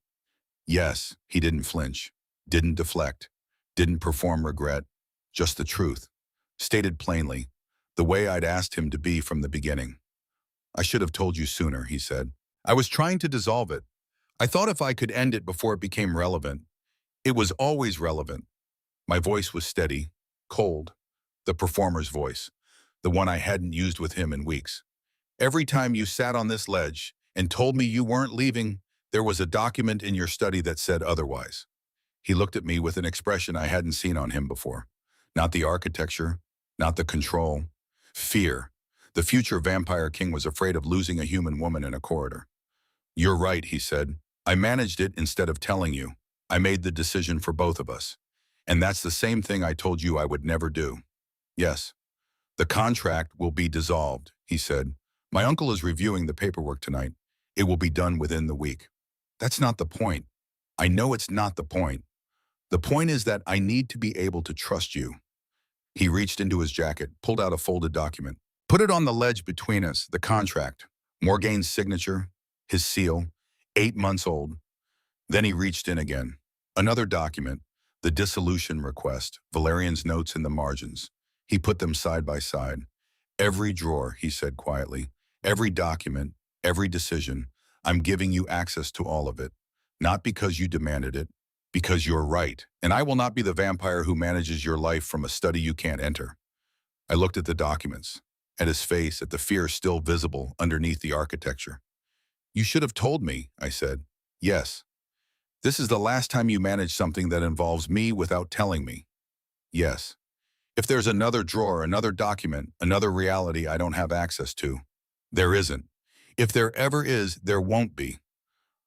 Yes, he didn't flinch, didn't deflect, didn't perform regret, just the truth, stated plainly, the way I'd asked him to be from the beginning. I should have told you sooner, he said. I was trying to dissolve it. I thought if I could end it before it became relevant. It was always relevant. My voice was steady, cold, the performer's voice, the one I hadn't used with him in weeks. Every time you sat on this ledge and told me you weren't leaving, there was a document in your study that said otherwise. He looked at me with an expression I hadn't seen on him before. Not the architecture, not the control. Fear. The future vampire king was afraid of losing a human woman in a corridor. You're right, he said. I managed it instead of telling you. I made the decision for both of us. And that's the same thing I told you I would never do. Yes. The contract will be dissolved, he said. My uncle is reviewing the paperwork tonight. It will be done within the week. That's not the point. I know it's not the point. The point is that I need to be able to trust you. He reached into his jacket, pulled out a folded document. Put it on the ledge between us, the contract. Morgane's signature, his seal, 8 months old. Then he reached in again. Another document, the dissolution request, Valerian's notes in the margins. He put them side by side. Every drawer, he said quietly, every document, every decision, I'm giving you access to all of it. Not because you demanded it, because you're right. And I will not be the vampire who manages your life from a study you can't enter. I looked at the documents, at his face, at the fear still visible underneath the architecture. You should have told me, I said. Yes. This is the last time you manage something that involves me without telling me. Yes. If there's another drawer, another document, another reality I don't have access to, there isn't. If there ever is, there won't be.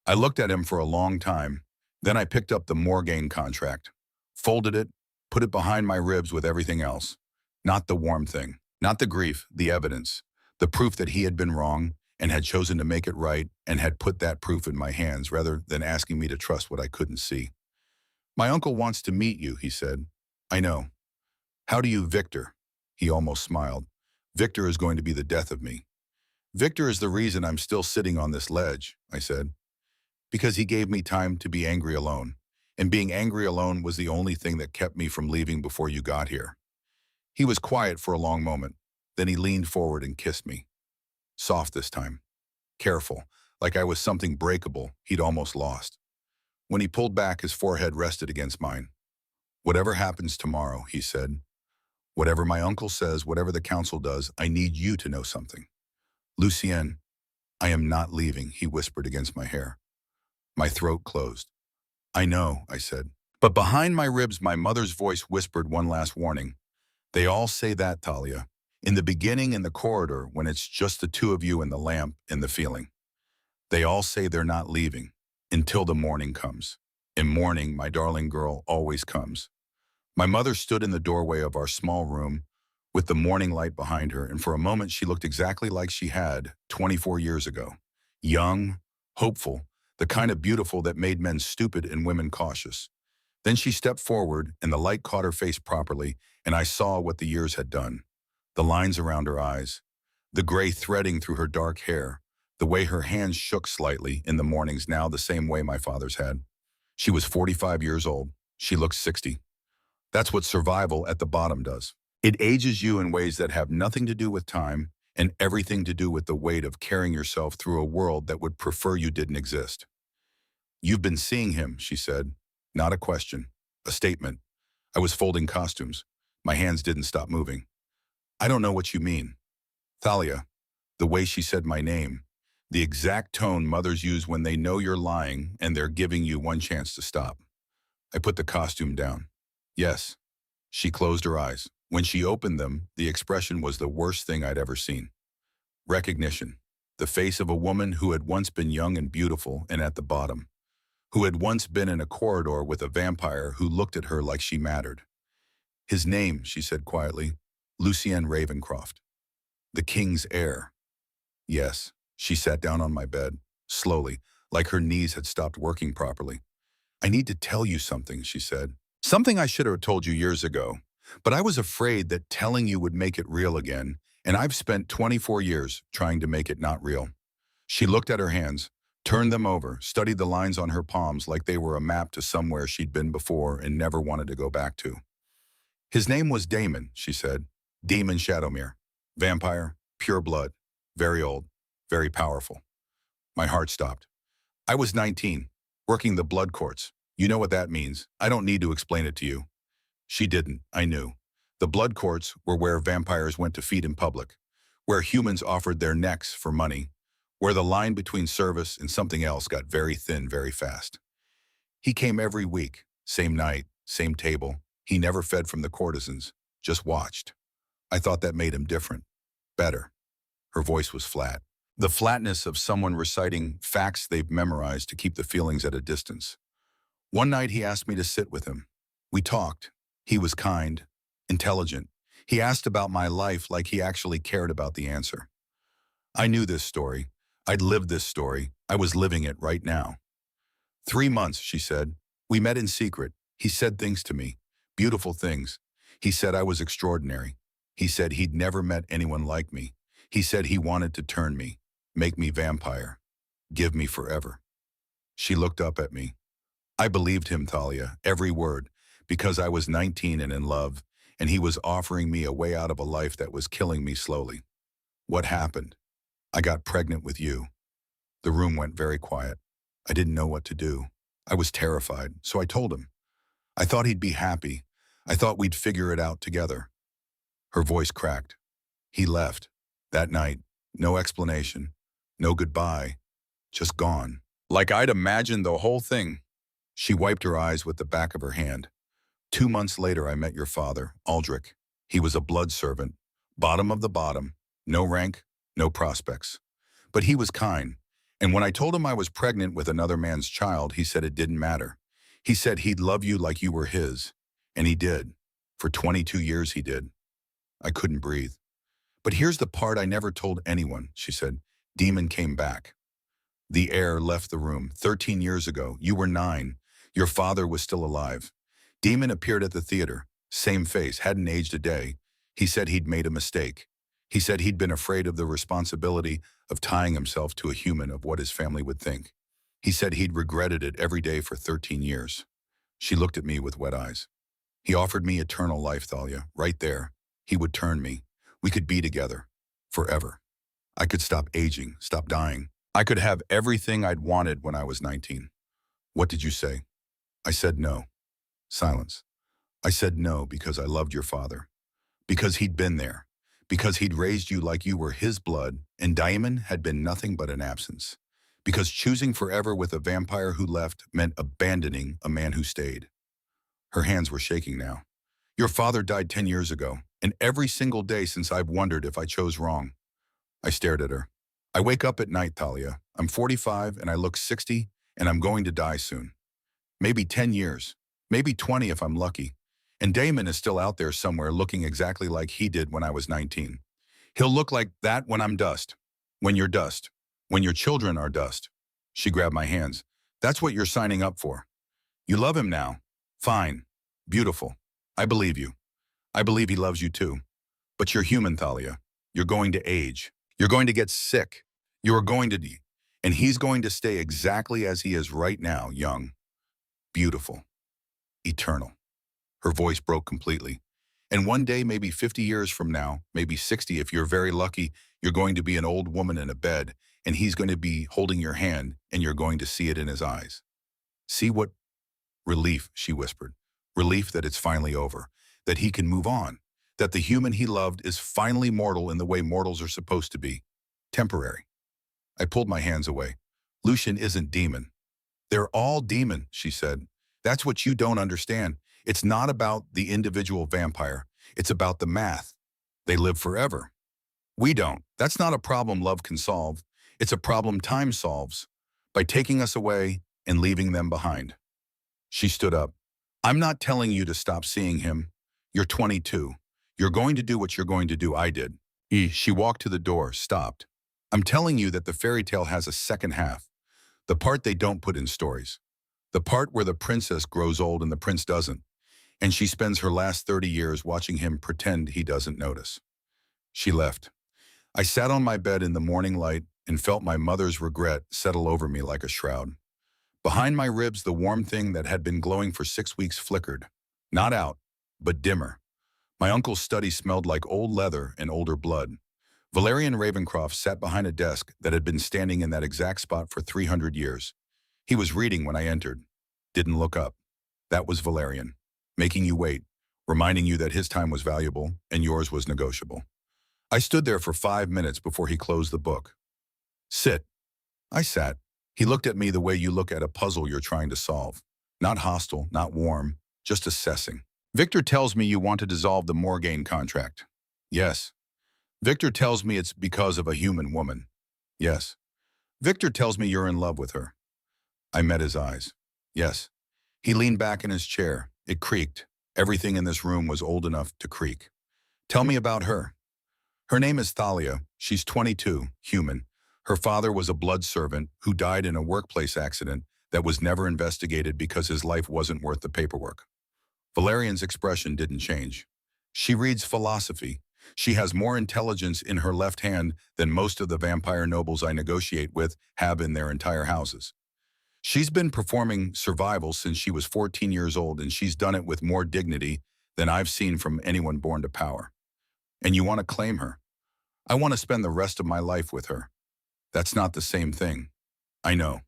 I looked at him for a long time. Then I picked up the Morgane contract, folded it, put it behind my ribs with everything else. Not the warm thing, not the grief, the evidence, the proof that he had been wrong and had chosen to make it right and had put that proof in my hands rather than asking me to trust what I couldn't see. My uncle wants to meet you, he said. I know. How do you, Victor? He almost smiled. Victor is going to be the death of me. Victor is the reason I'm still sitting on this ledge, I said. Because he gave me time to be angry alone. And being angry alone was the only thing that kept me from leaving before you got here. He was quiet for a long moment. Then he leaned forward and kissed me. Soft this time. Careful, like I was something breakable he'd almost lost. When he pulled back, his forehead rested against mine. Whatever happens tomorrow, he said. Whatever my uncle says, whatever the council does, I need you to know something. Lucien, I am not leaving, he whispered against my hair. My throat closed. I know, I said. But behind my ribs, my mother's voice whispered one last warning. They all say that, Talia. In the beginning, in the corridor, when it's just the two of you and the lamp and the feeling. They all say they're not leaving until the morning comes. In morning, my darling girl always comes. My mother stood in the doorway of our small room with the morning light behind her, and for a moment she looked exactly like she had 24 years ago. Young, hopeful, the kind of beautiful that made men stupid and women cautious. Then she stepped forward, and the light caught her face properly, and I saw what the years had done. The lines around her eyes, the gray threading through her dark hair, the way her hands shook slightly in the mornings now the same way my father's had. She was 45 years old. She looked 60. That's what survival at the bottom does. It ages you in ways that have nothing to do with time and everything to do with the weight of carrying yourself through a world that would prefer you didn't exist. You've been seeing him, she said. Not a question, a statement. I was folding costumes. My hands didn't stop moving. I don't know what you mean. Thalia, the way she said my name, the exact tone mothers use when they know you're lying and they're giving you one chance to stop. I put the costume down. Yes. She closed her eyes. When she opened them, the expression was the worst thing I'd ever seen. Recognition. The face of a woman who had once been young and beautiful and at the bottom, who had once been in a corridor with a vampire who looked at her like she mattered. His name, she said quietly, Lucien Ravencroft. The king's heir. Yes. She sat down on my bed, slowly, like her knees had stopped working properly. I need to tell you something, she said. Something I should have told you years ago, but I was afraid that telling you would make it real again, and I've spent 24 years trying to make it not real. She looked at her hands, turned them over, studied the lines on her palms like they were a map to somewhere she'd been before and never wanted to go back to. His name was Damon, she said. Demon Shadowmere. Vampire, pure blood, very old, very powerful. My heart stopped. I was 19, working the blood courts. You know what that means. I don't need to explain it to you. She didn't, I knew. The blood courts were where vampires went to feed in public, where humans offered their necks for money, where the line between service and something else got very thin very fast. He came every week, same night, same table. He never fed from the courtesans, just watched. I thought that made him different, better. Her voice was flat. The flatness of someone reciting facts they've memorized to keep the feelings at a distance. One night he asked me to sit with him. We talked. He was kind, intelligent. He asked about my life like he actually cared about the answer. I knew this story. I'd lived this story. I was living it right now. 3 months, she said. We met in secret. He said things to me, beautiful things. He said I was extraordinary. He said he'd never met anyone like me. He said he wanted to turn me, make me vampire, give me forever. She looked up at me. I believed him, Thalia, every word, because I was 19 and in love, and he was offering me a way out of a life that was killing me slowly. What happened? I got pregnant with you. The room went very quiet. I didn't know what to do. I was terrified, so I told him. I thought he'd be happy. I thought we'd figure it out together. Her voice cracked. He left. That night, no explanation, no goodbye, just gone. Like I'd imagined the whole thing. She wiped her eyes with the back of her hand. 2 months later, I met your father, Aldrich. He was a blood servant, bottom of the bottom, no rank, no prospects. But he was kind, and when I told him I was pregnant with another man's child, he said it didn't matter. He said he'd love you like you were his, and he did. For 22 years he did. I couldn't breathe. But here's the part I never told anyone, she said. Demon came back. The air left the room. 13 years ago, you were 9. Your father was still alive. Demon appeared at the theater. Same face, hadn't aged a day. He said he'd made a mistake. He said he'd been afraid of the responsibility of tying himself to a human of what his family would think. He said he'd regretted it every day for 13 years. She looked at me with wet eyes. He offered me eternal life, Thalia, right there. He would turn me. We could be together. Forever. I could stop aging, stop dying. I could have everything I'd wanted when I was 19. What did you say? I said no. Silence. I said no because I loved your father. Because he'd been there. Because he'd raised you like you were his blood, and Diamond had been nothing but an absence. Because choosing forever with a vampire who left meant abandoning a man who stayed. Her hands were shaking now. Your father died 10 years ago, and every single day since I've wondered if I chose wrong. I stared at her. I wake up at night, Thalia. I'm 45 and I look 60, and I'm going to die soon. Maybe 10 years, maybe 20 if I'm lucky. And Damon is still out there somewhere looking exactly like he did when I was 19. He'll look like that when I'm dust. When you're dust. When your children are dust. She grabbed my hands. That's what you're signing up for. You love him now. Fine. Beautiful. I believe you. I believe he loves you too. But you're human, Thalia. You're going to age. You're going to get sick. You're going to and he's going to stay exactly as he is right now, young, beautiful, eternal. Her voice broke completely. And one day, maybe 50 years from now, maybe 60 if you're very lucky, you're going to be an old woman in a bed, and he's going to be holding your hand, and you're going to see it in his eyes. See what relief, she whispered. Relief that it's finally over, that he can move on, that the human he loved is finally mortal in the way mortals are supposed to be. Temporary. I pulled my hands away. Lucian isn't demon. They're all demon, she said. That's what you don't understand. It's not about the individual vampire. It's about the math. They live forever. We don't. That's not a problem love can solve. It's a problem time solves by taking us away and leaving them behind. She stood up. I'm not telling you to stop seeing him. You're 22. You're going to do what you're going to do. I did. She walked to the door, stopped. I'm telling you that the fairy tale has a second half. The part they don't put in stories. The part where the princess grows old and the prince doesn't. and she spends her last 30 years watching him pretend he doesn't notice. She left. I sat on my bed in the morning light and felt my mother's regret settle over me like a shroud. Behind my ribs, the warm thing that had been glowing for 6 weeks flickered. Not out, but dimmer. My uncle's study smelled like old leather and older blood. Valerian Ravencroft sat behind a desk that had been standing in that exact spot for 300 years. He was reading when I entered. Didn't look up. That was Valerian, making you wait, reminding you that his time was valuable and yours was negotiable. I stood there for 5 minutes before he closed the book. Sit. I sat. He looked at me the way you look at a puzzle you're trying to solve. Not hostile, not warm, just assessing. Victor tells me you want to dissolve the Morgaine contract. Yes. Victor tells me it's because of a human woman. Yes. Victor tells me you're in love with her. I met his eyes. Yes. He leaned back in his chair. It creaked. Everything in this room was old enough to creak. Tell me about her. Her name is Thalia. She's 22, human. Her father was a blood servant who died in a workplace accident that was never investigated because his life wasn't worth the paperwork. Valerian's expression didn't change. She reads philosophy. She has more intelligence in her left hand than most of the vampire nobles I negotiate with have in their entire houses. She's been performing survival since she was 14 years old, and she's done it with more dignity than I've seen from anyone born to power. And you want to claim her? I want to spend the rest of my life with her. That's not the same thing. I know.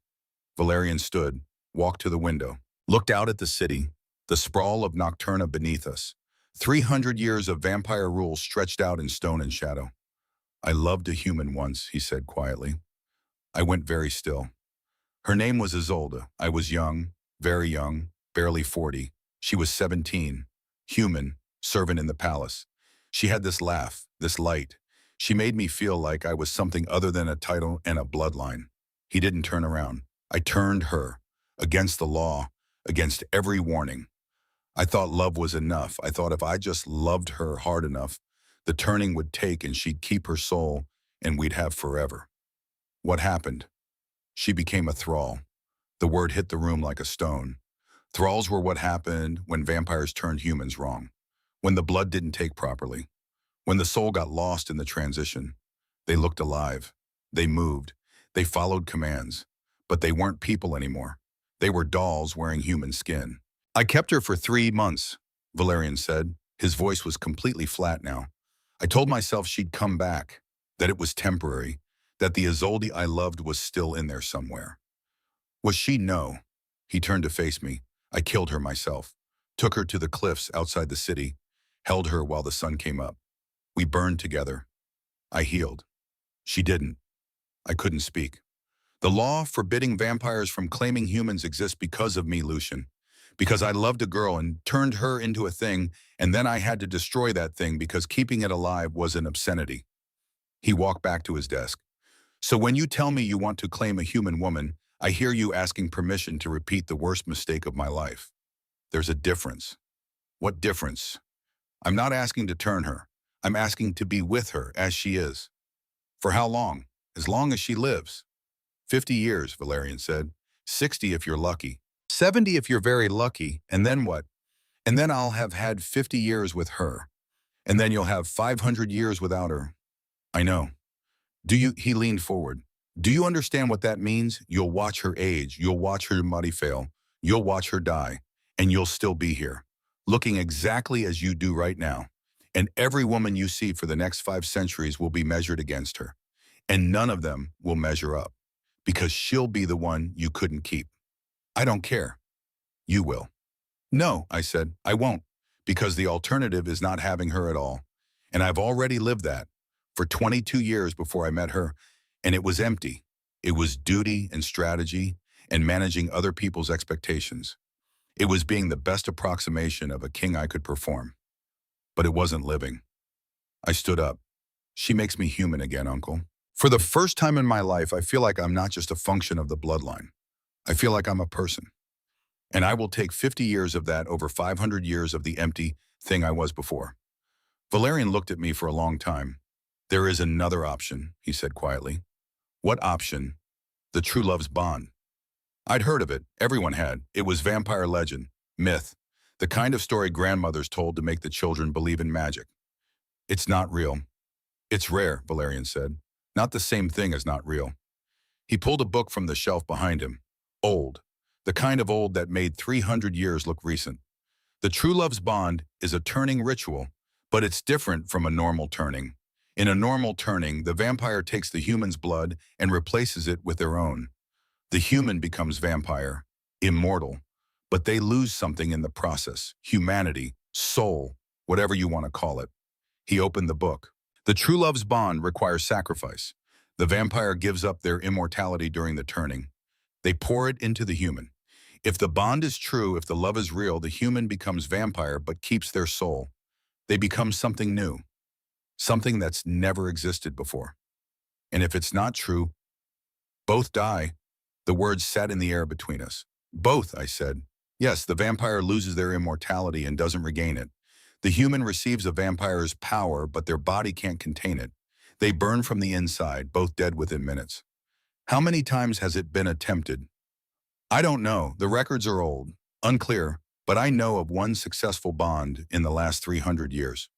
Valerian stood, walked to the window, looked out at the city, the sprawl of Nocturna beneath us. 300 years of vampire rule stretched out in stone and shadow. I loved a human once, he said quietly. I went very still. Her name was Isolde. I was young, very young, barely 40. She was 17, human, servant in the palace. She had this laugh, this light. She made me feel like I was something other than a title and a bloodline. He didn't turn around. I turned her, against the law, against every warning. I thought love was enough. I thought if I just loved her hard enough, the turning would take and she'd keep her soul and we'd have forever. What happened? She became a thrall. The word hit the room like a stone. Thralls were what happened when vampires turned humans wrong, when the blood didn't take properly, when the soul got lost in the transition. They looked alive. They moved. They followed commands. But they weren't people anymore. They were dolls wearing human skin. I kept her for 3 months, Valerian said. His voice was completely flat now. I told myself she'd come back, that it was temporary, that the Isolde I loved was still in there somewhere. Was she? No. He turned to face me. I killed her myself, took her to the cliffs outside the city, held her while the sun came up. We burned together. I healed. She didn't. I couldn't speak. The law forbidding vampires from claiming humans exists because of me, Lucian. Because I loved a girl and turned her into a thing, and then I had to destroy that thing because keeping it alive was an obscenity. He walked back to his desk. So when you tell me you want to claim a human woman, I hear you asking permission to repeat the worst mistake of my life. There's a difference. What difference? I'm not asking to turn her. I'm asking to be with her as she is. For how long? As long as she lives. 50 years, Valerian said. 60 if you're lucky. 70 if you're very lucky. And then what? And then I'll have had 50 years with her. And then you'll have 500 years without her. I know. He leaned forward. Do you understand what that means? You'll watch her age. You'll watch her body fail. You'll watch her die. And you'll still be here, looking exactly as you do right now. And every woman you see for the next 5 centuries will be measured against her. And none of them will measure up, because she'll be the one you couldn't keep. I don't care. You will. No, I said, I won't, because the alternative is not having her at all. And I've already lived that for 22 years before I met her, and it was empty. It was duty and strategy and managing other people's expectations. It was being the best approximation of a king I could perform. But it wasn't living. I stood up. She makes me human again, Uncle. For the first time in my life, I feel like I'm not just a function of the bloodline. I feel like I'm a person. And I will take 50 years of that over 500 years of the empty thing I was before. Valerian looked at me for a long time. There is another option, he said quietly. What option? The true love's bond. I'd heard of it. Everyone had. It was vampire legend, myth. The kind of story grandmothers told to make the children believe in magic. It's not real. It's rare, Valerian said. Not the same thing as not real. He pulled a book from the shelf behind him. Old. The kind of old that made 300 years look recent. The true love's bond is a turning ritual, but it's different from a normal turning. In a normal turning, the vampire takes the human's blood and replaces it with their own. The human becomes vampire, immortal, but they lose something in the process, humanity, soul, whatever you want to call it. He opened the book. The true love's bond requires sacrifice. The vampire gives up their immortality during the turning. They pour it into the human. If the bond is true, if the love is real, the human becomes vampire but keeps their soul. They become something new, something that's never existed before. And if it's not true, both die. The words sat in the air between us. Both, I said. Yes, the vampire loses their immortality and doesn't regain it. The human receives a vampire's power, but their body can't contain it. They burn from the inside, both dead within minutes. How many times has it been attempted? I don't know. The records are old, unclear, but I know of one successful bond in the last 300 years.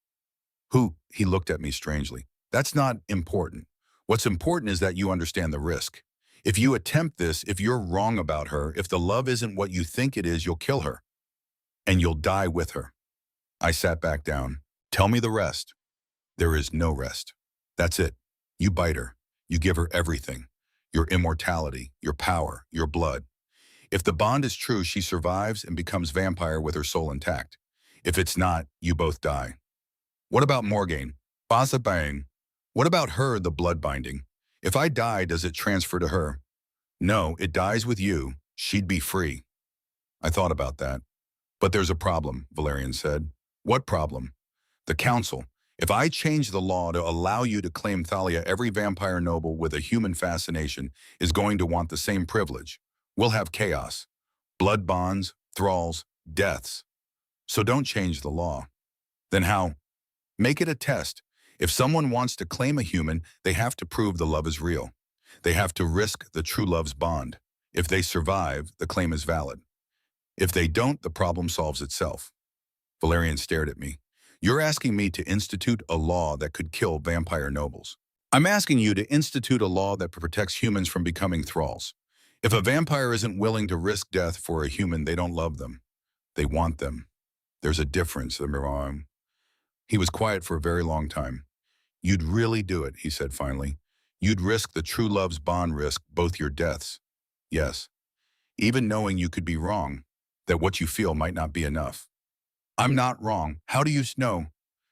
Who? He looked at me strangely. That's not important. What's important is that you understand the risk. If you attempt this, if you're wrong about her, if the love isn't what you think it is, you'll kill her. And you'll die with her. I sat back down. Tell me the rest. There is no rest. That's it. You bite her. You give her everything. Your immortality, your power, your blood. If the bond is true, she survives and becomes vampire with her soul intact. If it's not, you both die. What about Morgaine? Basabang. What about her, the blood binding? If I die, does it transfer to her? No, it dies with you. She'd be free. I thought about that. But there's a problem, Valerian said. What problem? The council. If I change the law to allow you to claim Thalia, every vampire noble with a human fascination is going to want the same privilege. We'll have chaos. Blood bonds, thralls, deaths. So don't change the law. Then how? Make it a test. If someone wants to claim a human, they have to prove the love is real. They have to risk the true love's bond. If they survive, the claim is valid. If they don't, the problem solves itself. Valerian stared at me. You're asking me to institute a law that could kill vampire nobles. I'm asking you to institute a law that protects humans from becoming thralls. If a vampire isn't willing to risk death for a human, they don't love them. They want them. There's a difference. He was quiet for a very long time. You'd really do it, he said finally. You'd risk the true love's bond, risk both your deaths. Yes. Even knowing you could be wrong, that what you feel might not be enough. I'm not wrong. How do you know?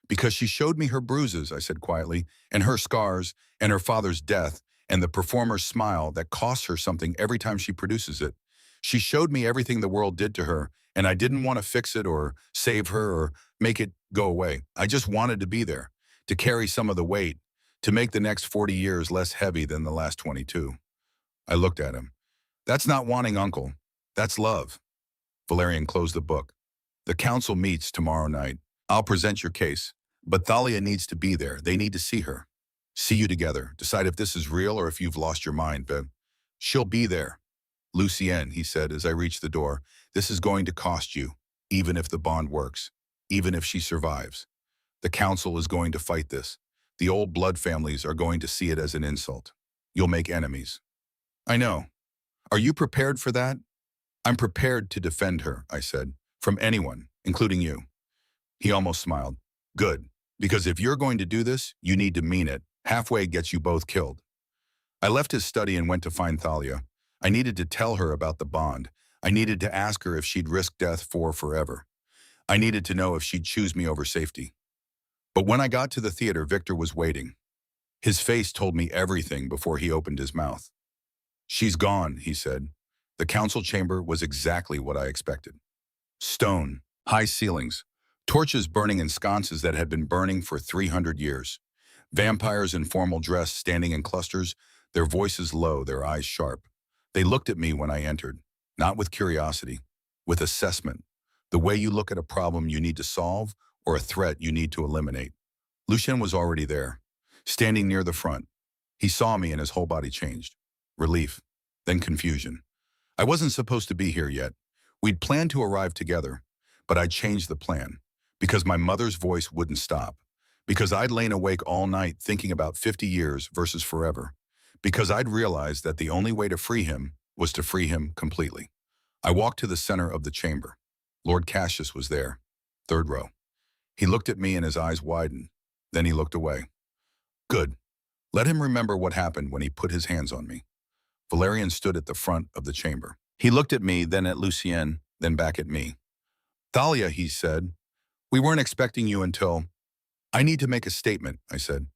Because she showed me her bruises, I said quietly, and her scars, and her father's death, and the performer's smile that costs her something every time she produces it. She showed me everything the world did to her, and I didn't want to fix it or save her or make it go away. I just wanted to be there, to carry some of the weight, to make the next 40 years less heavy than the last 22. I looked at him. That's not wanting, uncle. That's love. Valerian closed the book. The council meets tomorrow night. I'll present your case. But Thalia needs to be there. They need to see her. See you together. Decide if this is real or if you've lost your mind, but she'll be there. Lucienne, he said as I reached the door, this is going to cost you, even if the bond works, even if she survives. The council is going to fight this. The old blood families are going to see it as an insult. You'll make enemies. I know. Are you prepared for that? I'm prepared to defend her, I said, from anyone, including you. He almost smiled. Good, because if you're going to do this, you need to mean it. Halfway gets you both killed. I left his study and went to find Thalia. I needed to tell her about the bond. I needed to ask her if she'd risk death for forever. I needed to know if she'd choose me over safety. But when I got to the theater, Victor was waiting. His face told me everything before he opened his mouth. She's gone, he said. The council chamber was exactly what I expected. Stone, high ceilings, torches burning in sconces that had been burning for 300 years. Vampires in formal dress standing in clusters, their voices low, their eyes sharp. They looked at me when I entered, not with curiosity, with assessment, the way you look at a problem you need to solve or a threat you need to eliminate. Lucien was already there, standing near the front. He saw me and his whole body changed. Relief, then confusion. I wasn't supposed to be here yet. We'd planned to arrive together, But I changed the plan because my mother's voice wouldn't stop, because I'd lain awake all night thinking about 50 years versus forever, because I'd realized that the only way to free him was to free him completely. I walked to the center of the chamber. Lord Cassius was there, third row. He looked at me and his eyes widened. Then he looked away. Good. Let him remember what happened when he put his hands on me. Valerian stood at the front of the chamber. He looked at me, then at Lucien, then back at me. Thalia, he said, we weren't expecting you until... I need to make a statement, I said.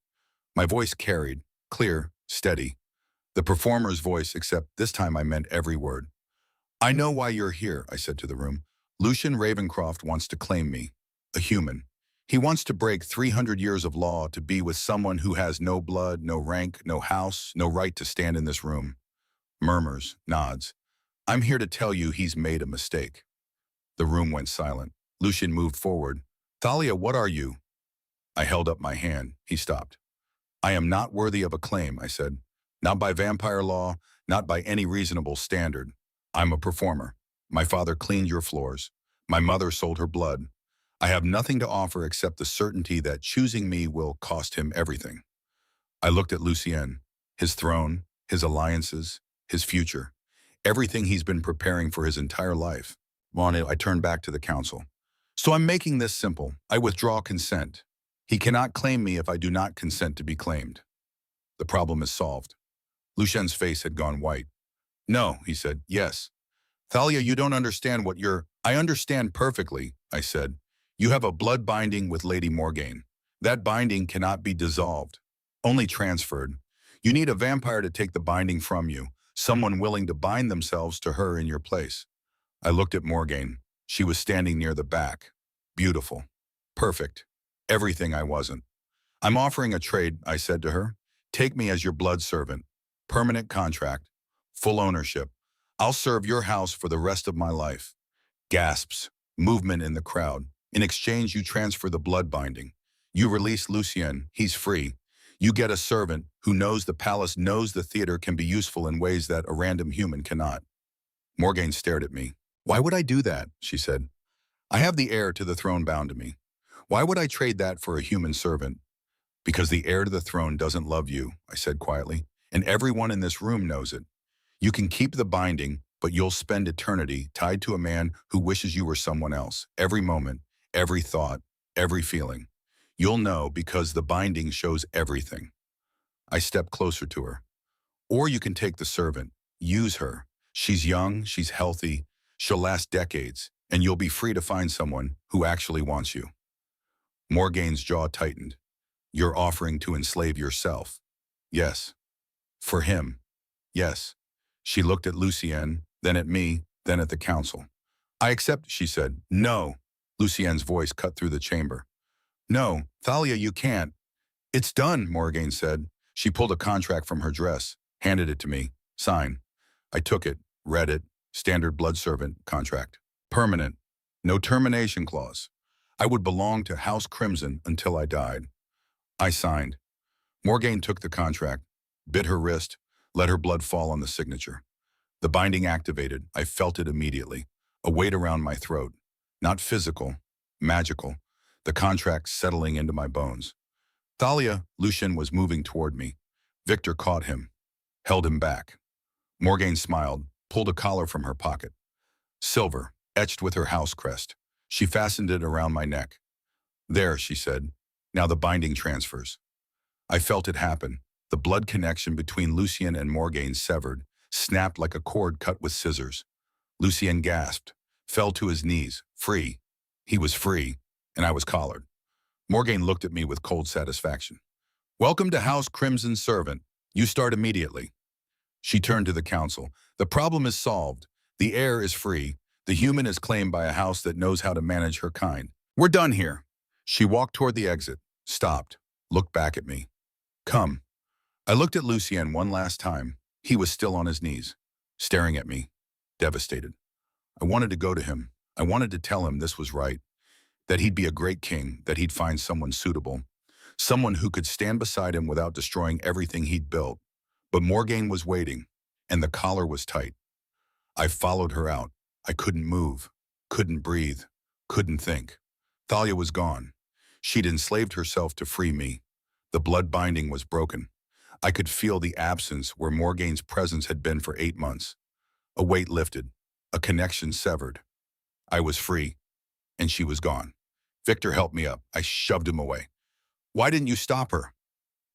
My voice carried, clear, steady. The performer's voice, except this time I meant every word. I know why you're here, I said to the room. Lucian Ravencroft wants to claim me, a human. He wants to break 300 years of law to be with someone who has no blood, no rank, no house, no right to stand in this room. Murmurs, nods. I'm here to tell you he's made a mistake. The room went silent. Lucian moved forward. Thalia, what are you? I held up my hand. He stopped. I am not worthy of a claim, I said. Not by vampire law, not by any reasonable standard. I'm a performer. My father cleaned your floors. My mother sold her blood. I have nothing to offer except the certainty that choosing me will cost him everything. I looked at Lucien, his throne, his alliances, his future, everything he's been preparing for his entire life. I turned back to the council. So I'm making this simple. I withdraw consent. He cannot claim me if I do not consent to be claimed. The problem is solved. Lucien's face had gone white. No, he said, yes. Thalia, you don't understand what you're... I understand perfectly, I said. You have a blood binding with Lady Morgaine. That binding cannot be dissolved, only transferred. You need a vampire to take the binding from you, someone willing to bind themselves to her in your place. I looked at Morgaine. She was standing near the back. Beautiful. Perfect. Everything I wasn't. I'm offering a trade, I said to her. Take me as your blood servant. Permanent contract. Full ownership. I'll serve your house for the rest of my life. Gasps. Movement in the crowd. In exchange, you transfer the blood binding. You release Lucien. He's free. You get a servant who knows the palace, knows the theater can be useful in ways that a random human cannot. Morgaine stared at me. Why would I do that? She said. I have the heir to the throne bound to me. Why would I trade that for a human servant? Because the heir to the throne doesn't love you, I said quietly, and everyone in this room knows it. You can keep the binding, but you'll spend eternity tied to a man who wishes you were someone else, every moment, every thought, every feeling. You'll know because the binding shows everything. I stepped closer to her. Or you can take the servant, use her. She's young, she's healthy, she'll last decades, and you'll be free to find someone who actually wants you. Morgaine's jaw tightened. You're offering to enslave yourself. Yes. For him. Yes. She looked at Lucien, then at me, then at the council. I accept, she said. No. Lucien's voice cut through the chamber. No, Thalia, you can't. It's done, Morgaine said. She pulled a contract from her dress, handed it to me. Sign. I took it, read it. Standard blood servant contract. Permanent. No termination clause. I would belong to House Crimson until I died. I signed. Morgaine took the contract, bit her wrist, let her blood fall on the signature. The binding activated. I felt it immediately. A weight around my throat. Not physical, magical. The contract settling into my bones. Thalia, Lucien was moving toward me. Victor caught him, held him back. Morgaine smiled, pulled a collar from her pocket. Silver, etched with her house crest. She fastened it around my neck. There, she said. Now the binding transfers. I felt it happen. The blood connection between Lucien and Morgaine severed, snapped like a cord cut with scissors. Lucien gasped, fell to his knees, free. He was free, and I was collared. Morgaine looked at me with cold satisfaction. Welcome to House Crimson's servant. You start immediately. She turned to the council. The problem is solved. The heir is free. The human is claimed by a house that knows how to manage her kind. We're done here. She walked toward the exit, stopped, looked back at me. Come. I looked at Lucien one last time. He was still on his knees, staring at me, devastated. I wanted to go to him. I wanted to tell him this was right, that he'd be a great king, that he'd find someone suitable, someone who could stand beside him without destroying everything he'd built. But Morgaine was waiting, and the collar was tight. I followed her out. I couldn't move, couldn't breathe. Couldn't think. Thalia was gone. She'd enslaved herself to free me. The blood binding was broken. I could feel the absence where Morgane's presence had been for 8 months. A weight lifted, a connection severed. I was free, and she was gone. Victor helped me up. I shoved him away. Why didn't you stop her?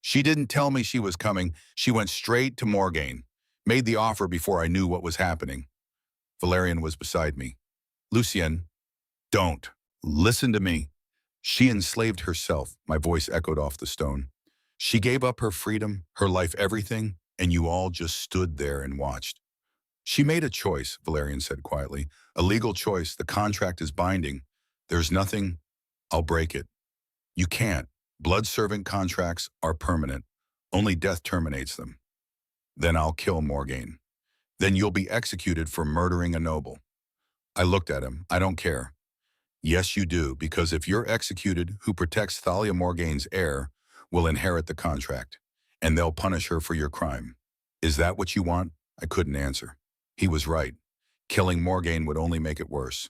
She didn't tell me she was coming. She went straight to Morgane, made the offer before I knew what was happening. Valerian was beside me. Lucien, don't. Listen to me. She enslaved herself, my voice echoed off the stone. She gave up her freedom, her life, everything, and you all just stood there and watched. She made a choice, Valerian said quietly. A legal choice. The contract is binding. There's nothing. I'll break it. You can't. Blood servant contracts are permanent. Only death terminates them. Then I'll kill Morgane. Then you'll be executed for murdering a noble. I looked at him. I don't care. Yes, you do, because if you're executed, who protects Thalia Morgane's heir will inherit the contract, and they'll punish her for your crime. Is that what you want? I couldn't answer. He was right. Killing Morgane would only make it worse.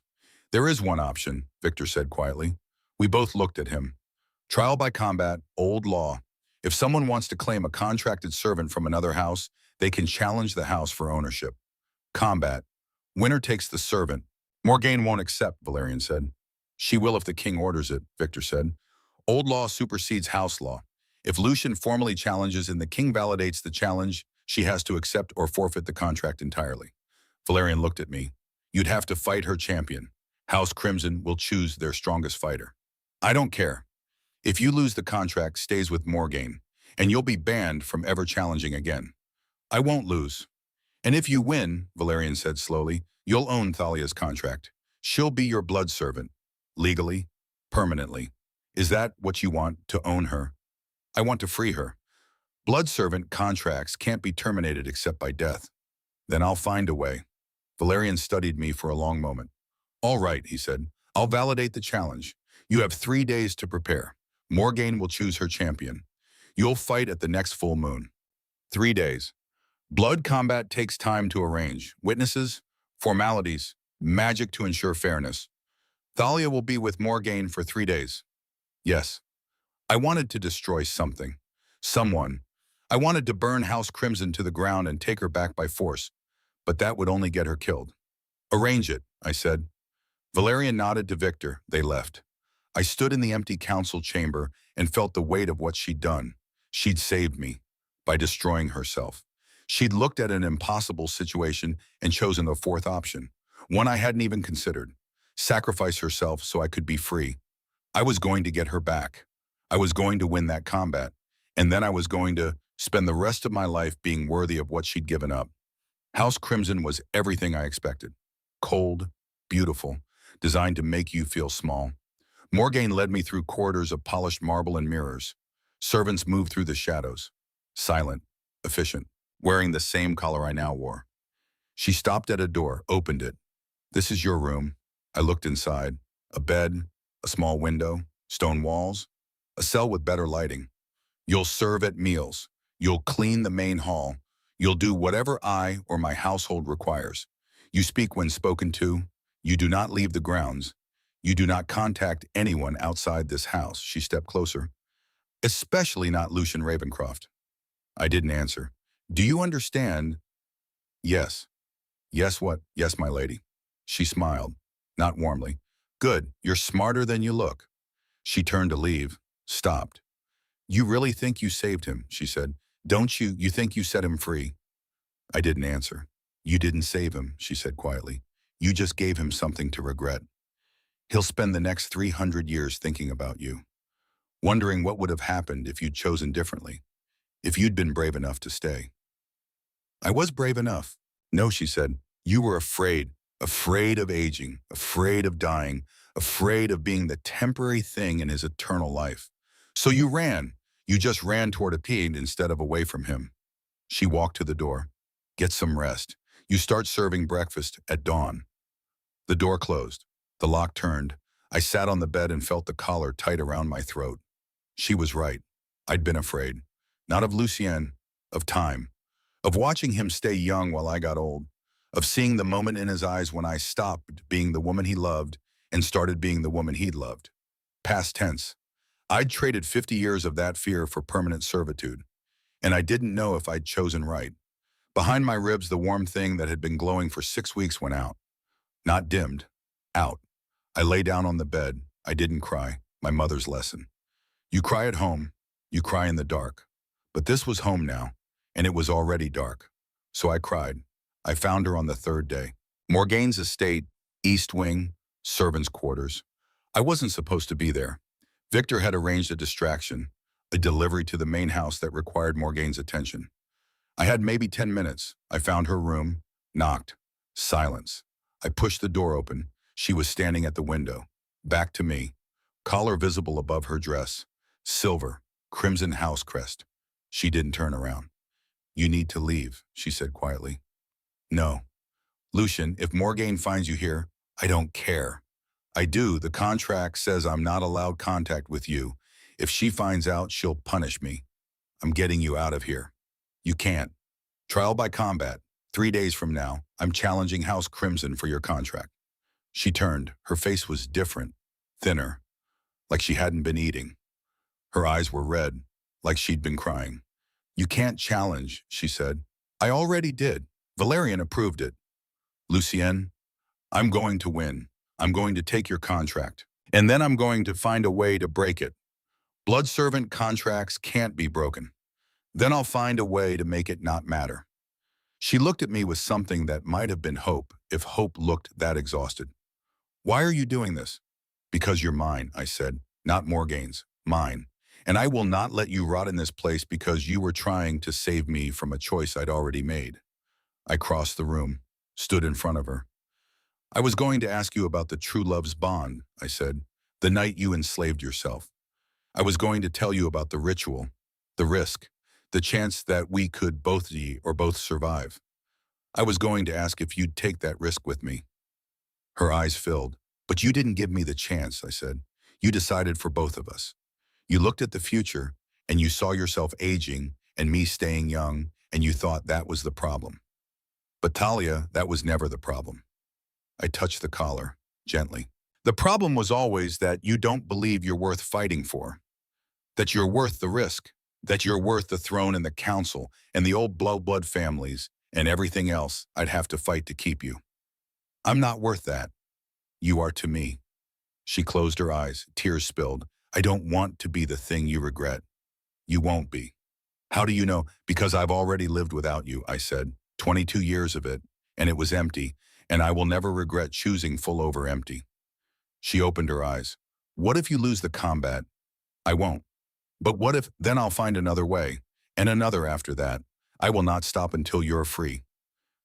There is one option, Victor said quietly. We both looked at him. Trial by combat, old law. If someone wants to claim a contracted servant from another house, they can challenge the house for ownership. Combat. Winner takes the servant. Morgane won't accept, Valerian said. She will if the king orders it, Victor said. Old law supersedes house law. If Lucien formally challenges and the king validates the challenge, she has to accept or forfeit the contract entirely. Valerian looked at me. You'd have to fight her champion. House Crimson will choose their strongest fighter. I don't care. If you lose, the contract stays with Morgane, and you'll be banned from ever challenging again. I won't lose. And if you win, Valerian said slowly, you'll own Thalia's contract. She'll be your blood servant. Legally, permanently. Is that what you want, to own her? I want to free her. Blood servant contracts can't be terminated except by death. Then I'll find a way. Valerian studied me for a long moment. All right, he said. I'll validate the challenge. You have 3 days to prepare. Morgane will choose her champion. You'll fight at the next full moon. 3 days. Blood combat takes time to arrange. Witnesses, formalities, magic to ensure fairness. Thalia will be with Morgane for 3 days. Yes. I wanted to destroy something. Someone. I wanted to burn House Crimson to the ground and take her back by force. But that would only get her killed. Arrange it, I said. Valerian nodded to Victor. They left. I stood in the empty council chamber and felt the weight of what she'd done. She'd saved me by destroying herself. She'd looked at an impossible situation and chosen the fourth option, one I hadn't even considered. Sacrifice herself so I could be free. I was going to get her back. I was going to win that combat, and then I was going to spend the rest of my life being worthy of what she'd given up. House Crimson was everything I expected. Cold, beautiful, designed to make you feel small. Morgane led me through corridors of polished marble and mirrors. Servants moved through the shadows, silent, efficient, wearing the same collar I now wore. She stopped at a door, opened it. This is your room. I looked inside. A bed, a small window, stone walls, a cell with better lighting. You'll serve at meals. You'll clean the main hall. You'll do whatever I or my household requires. You speak when spoken to. You do not leave the grounds. You do not contact anyone outside this house. She stepped closer. Especially not Lucien Ravencroft. I didn't answer. Do you understand? Yes. Yes what? Yes, my lady. She smiled, not warmly. Good, you're smarter than you look. She turned to leave, stopped. You really think you saved him, she said. Don't you? You think you set him free? I didn't answer. You didn't save him, she said quietly. You just gave him something to regret. He'll spend the next 300 years thinking about you, wondering what would have happened if you'd chosen differently, if you'd been brave enough to stay. I was brave enough. No, she said. You were afraid of aging, afraid of dying, afraid of being the temporary thing in his eternal life. So you ran. You just ran toward a pig instead of away from him. She walked to the door. Get some rest. You start serving breakfast at dawn. The door closed. The lock turned. I sat on the bed and felt the collar tight around my throat. She was right. I'd been afraid. Not of Lucien, of time. Of watching him stay young while I got old. Of seeing the moment in his eyes when I stopped being the woman he loved and started being the woman he'd loved. Past tense. I'd traded 50 years of that fear for permanent servitude, and I didn't know if I'd chosen right. Behind my ribs, the warm thing that had been glowing for 6 weeks went out. Not dimmed. Out. I lay down on the bed. I didn't cry. My mother's lesson. You cry at home. You cry in the dark. But this was home now, and it was already dark. So I cried. I found her on the third day. Morgaine's estate, East Wing, servants' quarters. I wasn't supposed to be there. Victor had arranged a distraction, a delivery to the main house that required Morgaine's attention. I had maybe 10 minutes. I found her room, knocked. Silence. I pushed the door open. She was standing at the window. Back to me. Collar visible above her dress. Silver, crimson house crest. She didn't turn around. You need to leave, she said quietly. No. Lucian, if Morgaine finds you here, I don't care. I do. The contract says I'm not allowed contact with you. If she finds out, she'll punish me. I'm getting you out of here. You can't. Trial by combat. 3 days from now, I'm challenging House Crimson for your contract. She turned. Her face was different, thinner, like she hadn't been eating. Her eyes were red, like she'd been crying. You can't challenge, she said. I already did. Valerian approved it. Lucien, I'm going to win. I'm going to take your contract. And then I'm going to find a way to break it. Blood servant contracts can't be broken. Then I'll find a way to make it not matter. She looked at me with something that might have been hope, if hope looked that exhausted. Why are you doing this? Because you're mine, I said. Not Morgaine's. Mine. And I will not let you rot in this place because you were trying to save me from a choice I'd already made. I crossed the room, stood in front of her. I was going to ask you about the true love's bond, I said, the night you enslaved yourself. I was going to tell you about the ritual, the risk, the chance that we could both die or both survive. I was going to ask if you'd take that risk with me. Her eyes filled. But you didn't give me the chance, I said. You decided for both of us. You looked at the future, and you saw yourself aging and me staying young, and you thought that was the problem. But Talia, that was never the problem. I touched the collar, gently. The problem was always that you don't believe you're worth fighting for, that you're worth the risk, that you're worth the throne and the council and the old blood families and everything else I'd have to fight to keep you. I'm not worth that. You are to me. She closed her eyes, tears spilled. I don't want to be the thing you regret. You won't be. How do you know? Because I've already lived without you, I said. 22 years of it, and it was empty, and I will never regret choosing full over empty. She opened her eyes. What if you lose the combat? I won't. But what if, then I'll find another way, and another after that. I will not stop until you're free.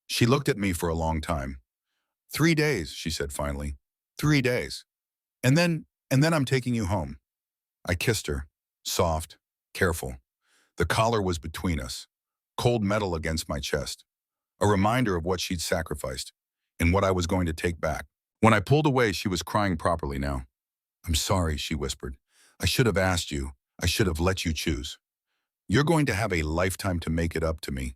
She looked at me for a long time. 3 days, she said finally. 3 days. And then I'm taking you home. I kissed her, soft, careful. The collar was between us, cold metal against my chest, a reminder of what she'd sacrificed and what I was going to take back. When I pulled away, she was crying properly now. I'm sorry, she whispered. I should have asked you. I should have let you choose. You're going to have a lifetime to make it up to me.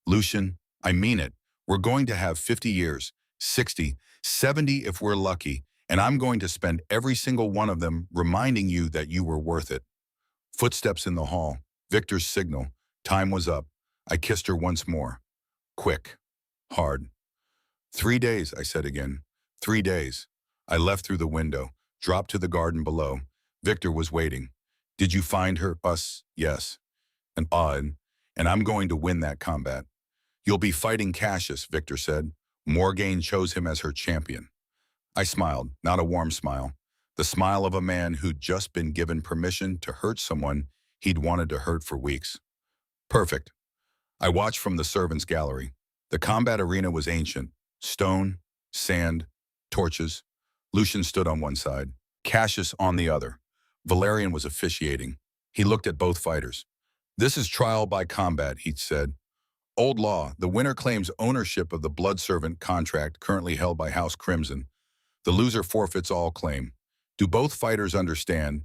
Lucian, I mean it. We're going to have 50 years, 60, 70 if we're lucky, and I'm going to spend every single one of them reminding you that you were worth it. Footsteps in the hall. Victor's signal. Time was up. I kissed her once more. Quick. Hard. 3 days, I said again. 3 days. I left through the window, dropped to the garden below. Victor was waiting. Did you find her? Us? Yes. And odd. And I'm going to win that combat. You'll be fighting Cassius, Victor said. Morgaine chose him as her champion. I smiled, not a warm smile. The smile of a man who'd just been given permission to hurt someone he'd wanted to hurt for weeks. Perfect. I watched from the servants' gallery. The combat arena was ancient. Stone, sand, torches. Lucian stood on one side, Cassius on the other. Valerian was officiating. He looked at both fighters. This is trial by combat, he said. Old law, the winner claims ownership of the blood servant contract currently held by House Crimson. The loser forfeits all claim. Do both fighters understand?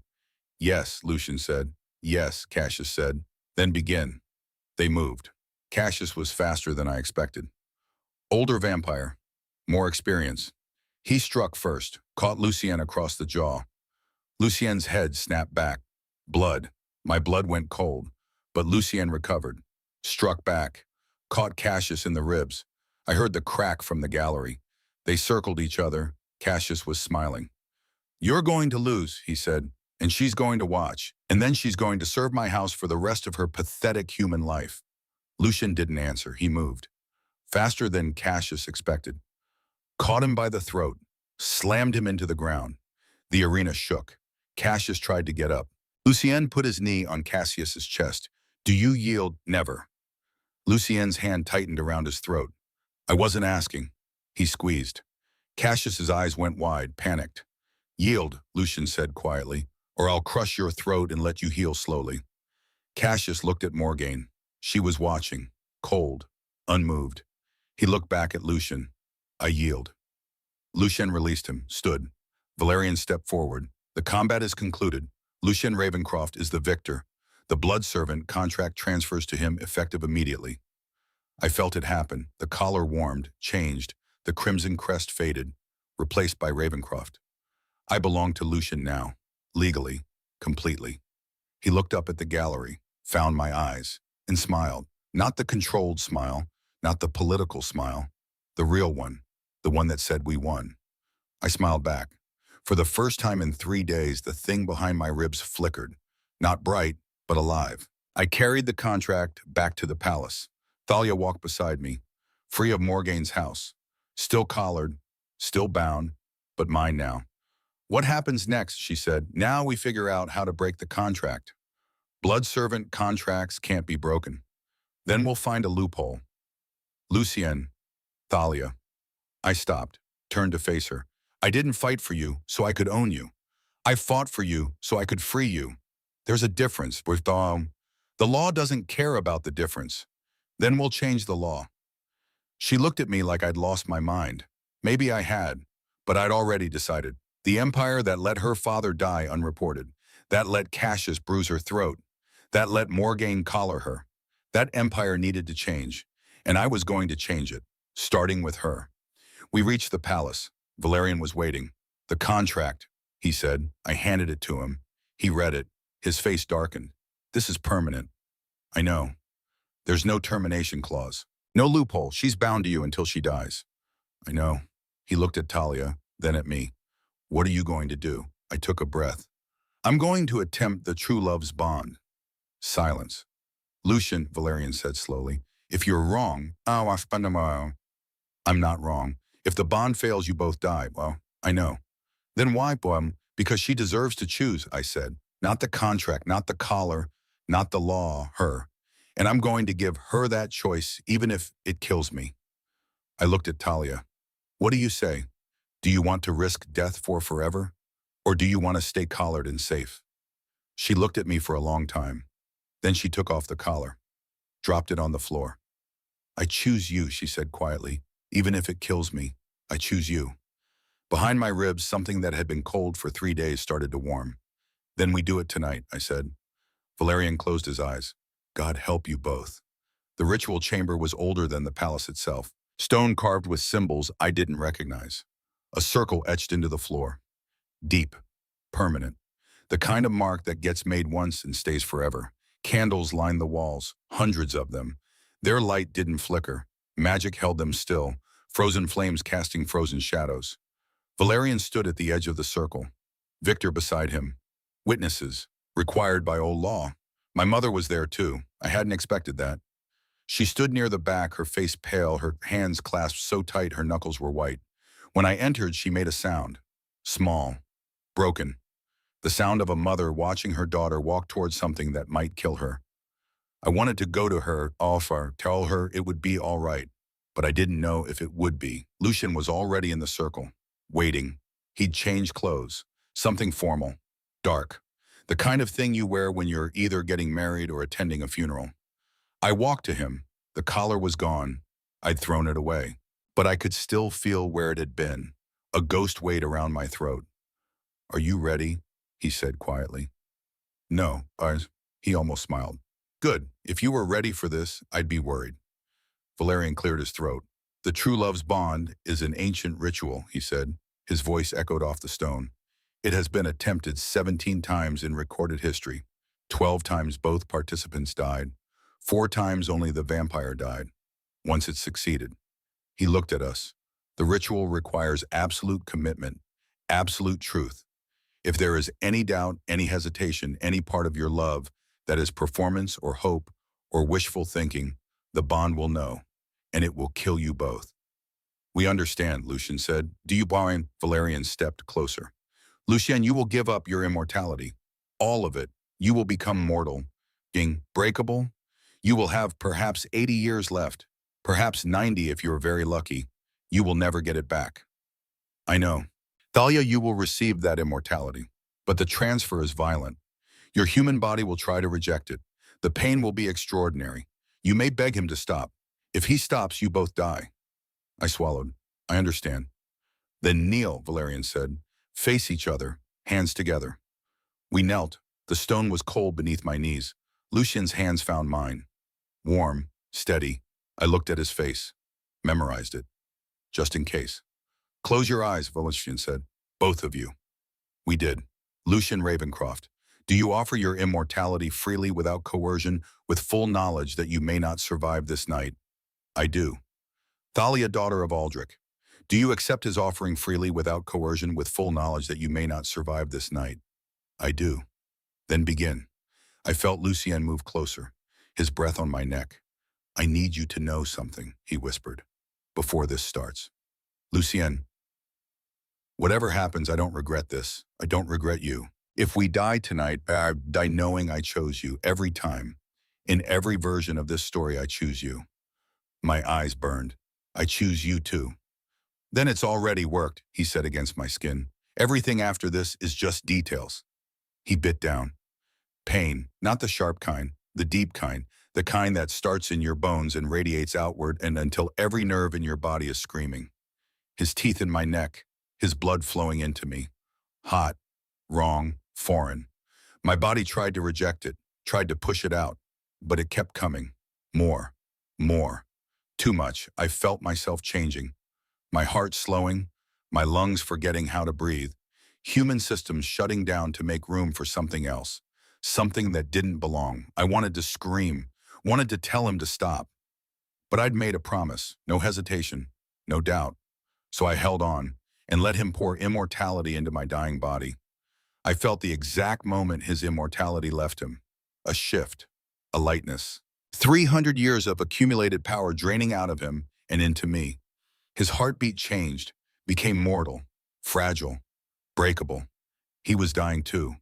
Yes, Lucian said. Yes, Cassius said. Then begin. They moved. Cassius was faster than I expected. Older vampire, more experience. He struck first, caught Lucien across the jaw. Lucien's head snapped back. Blood. My blood went cold, but Lucien recovered, struck back, caught Cassius in the ribs. I heard the crack from the gallery. They circled each other. Cassius was smiling. "You're going to lose," he said, "and she's going to watch, and then she's going to serve my house for the rest of her pathetic human life." Lucien didn't answer. He moved, faster than Cassius expected. Caught him by the throat, slammed him into the ground. The arena shook. Cassius tried to get up. Lucien put his knee on Cassius's chest. "Do you yield?" "Never." Lucien's hand tightened around his throat. "I wasn't asking." He squeezed. Cassius's eyes went wide, panicked. "Yield," Lucien said quietly, "or I'll crush your throat and let you heal slowly." Cassius looked at Morgaine. She was watching, cold, unmoved. He looked back at Lucien. "I yield." Lucien released him, stood. Valerian stepped forward. "The combat is concluded. Lucien Ravencroft is the victor. The blood servant contract transfers to him effective immediately." I felt it happen. The collar warmed, changed. The crimson crest faded, replaced by Ravencroft. I belong to Lucien now, legally, completely. He looked up at the gallery, found my eyes, and smiled. Not the controlled smile, not the political smile, the real one, the one that said we won. I smiled back. For the first time in 3 days, the thing behind my ribs flickered. Not bright, but alive. I carried the contract back to the palace. Thalia walked beside me, free of Morgaine's house. Still collared, still bound, but mine now. "What happens next?" she said. "Now we figure out how to break the contract. Blood servant contracts can't be broken. Then we'll find a loophole." "Lucien, Thalia." I stopped, turned to face her. "I didn't fight for you so I could own you. I fought for you so I could free you. There's a difference with the law doesn't care about the difference. Then we'll change the law." She looked at me like I'd lost my mind. Maybe I had, but I'd already decided. The empire that let her father die unreported, that let Cassius bruise her throat, that let Morgaine collar her. That empire needed to change, and I was going to change it, starting with her. We reached the palace. Valerian was waiting. "The contract," he said. I handed it to him. He read it. His face darkened. "This is permanent." "I know. There's no termination clause. No loophole. She's bound to you until she dies." "I know." He looked at Talia, then at me. "What are you going to do?" I took a breath. "I'm going to attempt the true love's bond." Silence. "Lucien," Valerian said slowly, "if you're wrong, I'm not wrong. If the bond fails, you both die." "Well, I know." "Then why, Because she deserves to choose," I said. "Not the contract, not the collar, not the law, her. And I'm going to give her that choice, even if it kills me." I looked at Talia. "What do you say? Do you want to risk death for forever? Or do you want to stay collared and safe?" She looked at me for a long time. Then she took off the collar, dropped it on the floor. "I choose you," she said quietly. "Even if it kills me, I choose you." Behind my ribs, something that had been cold for 3 days started to warm. "Then we do it tonight," I said. Valerian closed his eyes. "God help you both." The ritual chamber was older than the palace itself. Stone carved with symbols I didn't recognize. A circle etched into the floor. Deep. Permanent. The kind of mark that gets made once and stays forever. Candles lined the walls, hundreds of them. Their light didn't flicker. Magic held them still, frozen flames casting frozen shadows. Valerian stood at the edge of the circle. Victor beside him. Witnesses. Required by old law. My mother was there too. I hadn't expected that. She stood near the back, her face pale, her hands clasped so tight her knuckles were white. When I entered, she made a sound. Small. Broken. The sound of a mother watching her daughter walk towards something that might kill her. I wanted to go to her, offer, tell her it would be all right, but I didn't know if it would be. Lucien was already in the circle, waiting. He'd changed clothes, something formal, dark, the kind of thing you wear when you're either getting married or attending a funeral. I walked to him. The collar was gone. I'd thrown it away, but I could still feel where it had been, a ghost weight around my throat. "Are you ready?" he said quietly. "No, he almost smiled. "Good. If you were ready for this, I'd be worried." Valerian cleared his throat. "The true love's bond is an ancient ritual," he said. His voice echoed off the stone. It has been attempted 17 times in recorded history. 12 times both participants died. 4 times only the vampire died. Once it succeeded. He looked at us. The ritual requires absolute commitment, absolute truth. If there is any doubt, any hesitation, any part of your love that is performance or hope or wishful thinking, the bond will know, and it will kill you both. We understand, Lucien said. Do you, Brian? Valerian stepped closer. Lucien, you will give up your immortality. All of it. You will become mortal. Being breakable. You will have perhaps 80 years left, perhaps 90 if you're very lucky. You will never get it back. I know. Thalia, you will receive that immortality, but the transfer is violent. Your human body will try to reject it. The pain will be extraordinary. You may beg him to stop. If he stops, you both die. I swallowed. I understand. Then kneel, Valerian said. Face each other, hands together. We knelt. The stone was cold beneath my knees. Lucien's hands found mine. Warm, steady. I looked at his face. Memorized it. Just in case. Close your eyes, Valerian said. Both of you. We did. Lucien Ravencroft, do you offer your immortality freely without coercion, with full knowledge that you may not survive this night? I do. Thalia, daughter of Aldrich, do you accept his offering freely without coercion, with full knowledge that you may not survive this night? I do. Then begin. I felt Lucien move closer, his breath on my neck. I need you to know something, he whispered, before this starts. Lucien, whatever happens, I don't regret this. I don't regret you. If we die tonight, I die knowing I chose you every time. In every version of this story, I choose you. My eyes burned. I choose you too. Then it's already worked, he said against my skin. Everything after this is just details. He bit down. Pain, not the sharp kind, the deep kind, the kind that starts in your bones and radiates outward and until every nerve in your body is screaming. His teeth in my neck, his blood flowing into me. Hot, wrong, foreign. My body tried to reject it, tried to push it out, but it kept coming. More, more. Too much. I felt myself changing. My heart slowing, my lungs forgetting how to breathe. Human systems shutting down to make room for something else. Something that didn't belong. I wanted to scream, wanted to tell him to stop. But I'd made a promise, no hesitation, no doubt. So I held on and let him pour immortality into my dying body. I felt the exact moment his immortality left him. A shift, a lightness. 300 years of accumulated power draining out of him and into me. His heartbeat changed, became mortal, fragile, breakable. He was dying too.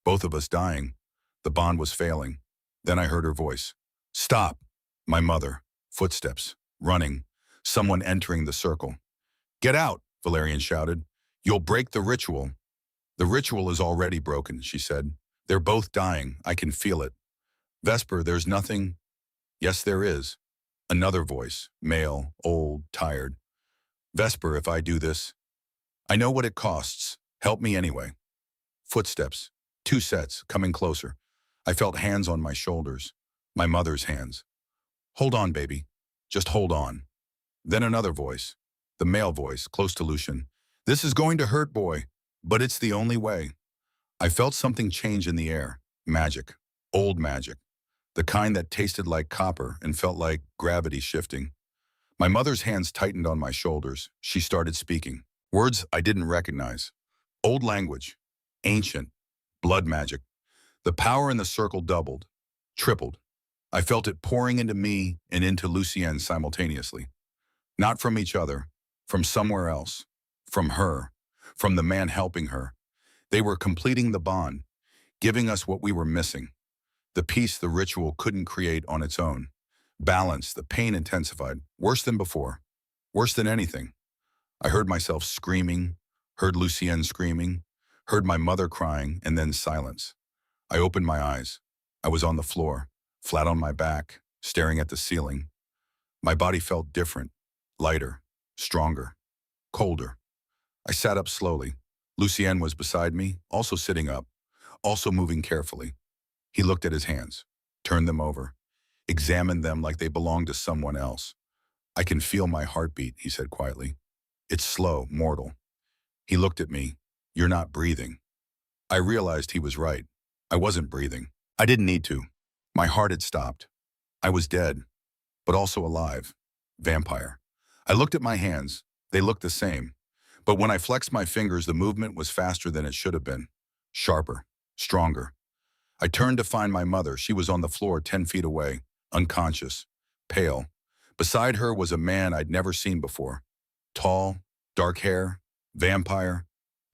Both of us dying. The bond was failing. Then I heard her voice. Stop. My mother. Footsteps. Running. Someone entering the circle. Get out, Valerian shouted. You'll break the ritual. The ritual is already broken, she said. They're both dying. I can feel it. Vesper, there's nothing. Yes, there is. Another voice. Male, old, tired. Vesper, if I do this, I know what it costs. Help me anyway. Footsteps. 2 sets, coming closer. I felt hands on my shoulders. My mother's hands. Hold on, baby. Just hold on. Then another voice. The male voice, close to Lucien. This is going to hurt, boy, but it's the only way. I felt something change in the air. Magic. Old magic. The kind that tasted like copper and felt like gravity shifting. My mother's hands tightened on my shoulders. She started speaking. Words I didn't recognize. Old language. Ancient. Blood magic. The power in the circle doubled. Tripled. I felt it pouring into me and into Lucien simultaneously. Not from each other. From somewhere else. From her. From the man helping her. They were completing the bond. Giving us what we were missing. The peace the ritual couldn't create on its own. Balance, the pain intensified, worse than before, worse than anything. I heard myself screaming, heard Lucien screaming, heard my mother crying, and then silence. I opened my eyes. I was on the floor, flat on my back, staring at the ceiling. My body felt different, lighter, stronger, colder. I sat up slowly. Lucien was beside me, also sitting up, also moving carefully. He looked at his hands, turned them over, examined them like they belonged to someone else. I can feel my heartbeat, he said quietly. It's slow, mortal. He looked at me. You're not breathing. I realized he was right. I wasn't breathing. I didn't need to. My heart had stopped. I was dead, but also alive. Vampire. I looked at my hands. They looked the same. But when I flexed my fingers, the movement was faster than it should have been. Sharper. Stronger. I turned to find my mother. She was on the floor 10 feet away, unconscious, pale. Beside her was a man I'd never seen before. Tall, dark hair, vampire,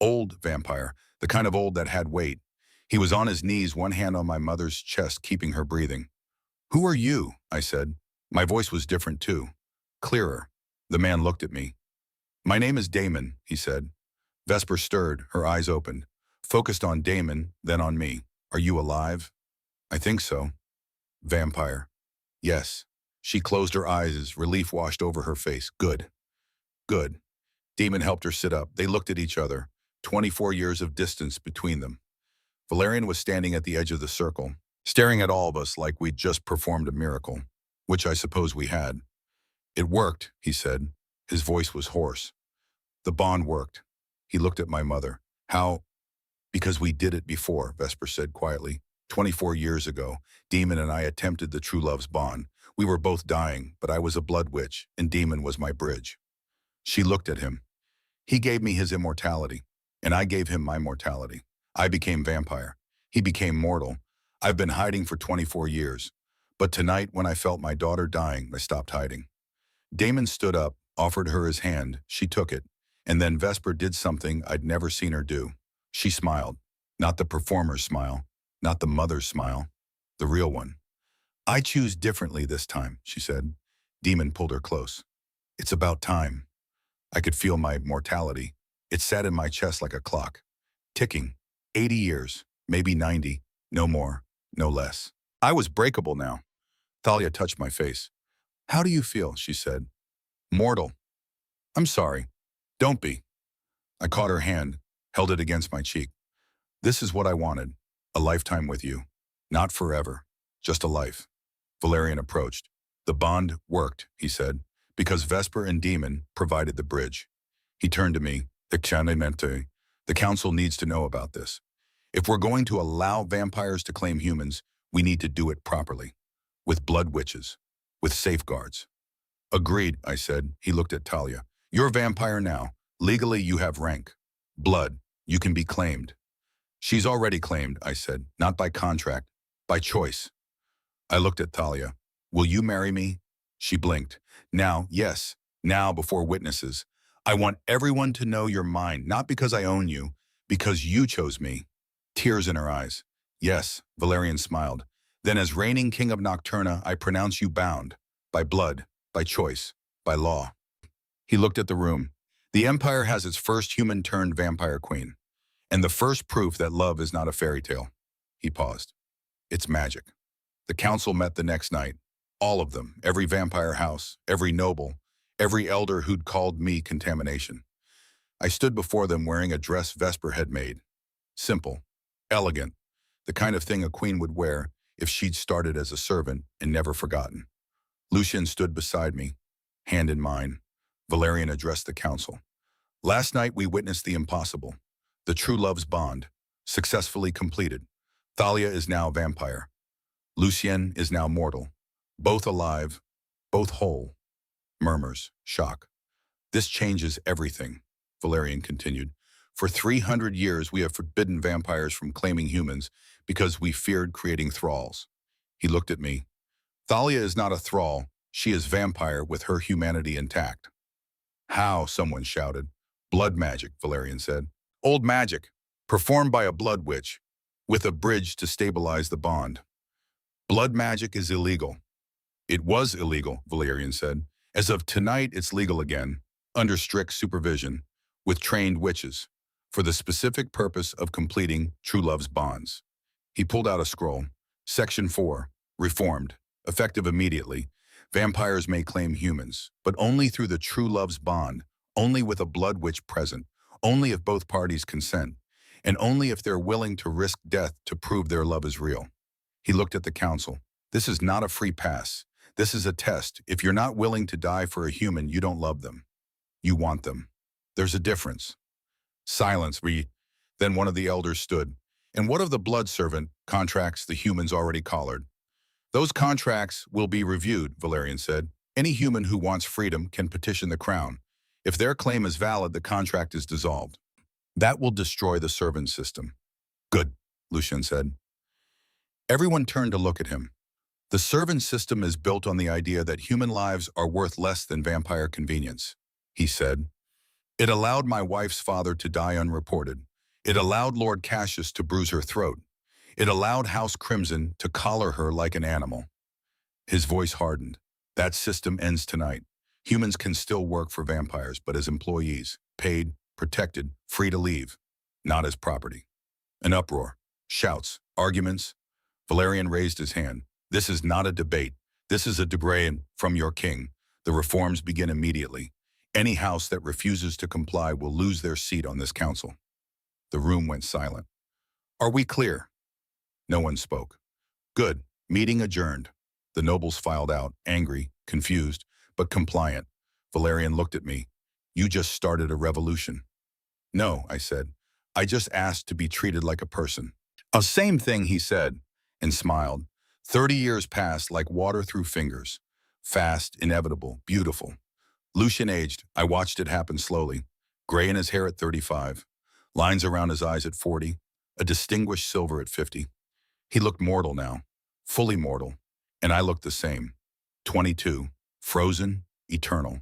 old vampire, the kind of old that had weight. He was on his knees, one hand on my mother's chest, keeping her breathing. "Who are you?" I said. My voice was different too, clearer. The man looked at me. "My name is Damon," he said. Vesper stirred, her eyes opened, focused on Damon, then on me. "Are you alive?" "I think so." "Vampire." "Yes." She closed her eyes as relief washed over her face. "Good. Good." Damon helped her sit up. They looked at each other, 24 years of distance between them. Valerian was standing at the edge of the circle, staring at all of us like we'd just performed a miracle, which I suppose we had. "It worked," he said. His voice was hoarse. "The bond worked." He looked at my mother. "How?" "Because we did it before," Vesper said quietly. 24 years ago, Demon and I attempted the true love's bond. We were both dying, but I was a blood witch, and Demon was my bridge. She looked at him. "He gave me his immortality, and I gave him my mortality. I became vampire. He became mortal. I've been hiding for 24 years. But tonight, when I felt my daughter dying, I stopped hiding." Damon stood up, offered her his hand. She took it. And then Vesper did something I'd never seen her do. She smiled. Not the performer's smile, not the mother's smile, the real one. "I choose differently this time," she said. Demon pulled her close. "It's about time." I could feel my mortality. It sat in my chest like a clock. Ticking. 80 years, maybe 90, no more, no less. I was breakable now. Thalia touched my face. "How do you feel?" she said. "Mortal." "I'm sorry." "Don't be." I caught her hand, held it against my cheek. "This is what I wanted, a lifetime with you. Not forever, just a life." Valerian approached. "The bond worked," he said, "because Vesper and Demon provided the bridge." He turned to me. "The council needs to know about this. If we're going to allow vampires to claim humans, we need to do it properly. With blood witches. With safeguards." "Agreed," I said. He looked at Talia. "You're a vampire now. Legally, you have rank. Blood. You can be claimed." "She's already claimed," I said. "Not by contract. By choice." I looked at Thalia. "Will you marry me?" She blinked. "Now, yes. Now, before witnesses. I want everyone to know you're mine, not because I own you, because you chose me." Tears in her eyes. "Yes," Valerian smiled. "Then as reigning king of Nocturna, I pronounce you bound. By blood, by choice, by law." He looked at the room. "The Empire has its first human-turned vampire queen. And the first proof that love is not a fairy tale." He paused. "It's magic." The council met the next night. All of them, every vampire house, every noble, every elder who'd called me contamination. I stood before them wearing a dress Vesper had made. Simple, elegant, the kind of thing a queen would wear if she'd started as a servant and never forgotten. Lucian stood beside me, hand in mine. Valerian addressed the council. "Last night we witnessed the impossible. The true love's bond, successfully completed. Thalia is now vampire. Lucien is now mortal. Both alive, both whole." Murmurs, shock. "This changes everything," Valerian continued. "For 300 years we have forbidden vampires from claiming humans because we feared creating thralls." He looked at me. "Thalia is not a thrall. She is vampire with her humanity intact." "How?" someone shouted. "Blood magic," Valerian said. "Old magic, performed by a blood witch, with a bridge to stabilize the bond." "Blood magic is illegal." "It was illegal," Valerian said. "As of tonight, it's legal again, under strict supervision, with trained witches, for the specific purpose of completing true love's bonds." He pulled out a scroll. Section 4, reformed, effective immediately. Vampires may claim humans, but only through the true love's bond, only with a blood witch present, only if both parties consent, and only if they're willing to risk death to prove their love is real. He looked at the council. "This is not a free pass. This is a test. If you're not willing to die for a human, you don't love them. You want them. There's a difference." Silence. Then one of the elders stood. And what of the blood servant contracts the humans already collared? Those contracts will be reviewed, Valerian said. Any human who wants freedom can petition the crown. If their claim is valid, the contract is dissolved. That will destroy the servant system. Good, Lucian said. Everyone turned to look at him. The servant system is built on the idea that human lives are worth less than vampire convenience, he said. It allowed my wife's father to die unreported. It allowed Lord Cassius to bruise her throat. It allowed House Crimson to collar her like an animal. His voice hardened. That system ends tonight. Humans can still work for vampires, but as employees, paid, protected, free to leave, not as property. An uproar, shouts, arguments. Valerian raised his hand. This is not a debate. This is a debate from your king. The reforms begin immediately. Any house that refuses to comply will lose their seat on this council. The room went silent. Are we clear? No one spoke. Good. Meeting adjourned. The nobles filed out, angry, confused, but compliant. Valerian looked at me. You just started a revolution. No, I said. I just asked to be treated like a person. A same thing, he said, and smiled. 30 years passed like water through fingers. Fast, inevitable, beautiful. Lucian aged. I watched it happen slowly. Gray in his hair at 35. Lines around his eyes at 40. A distinguished silver at 50. He looked mortal now. Fully mortal. And I looked the same. 22. Frozen. Eternal.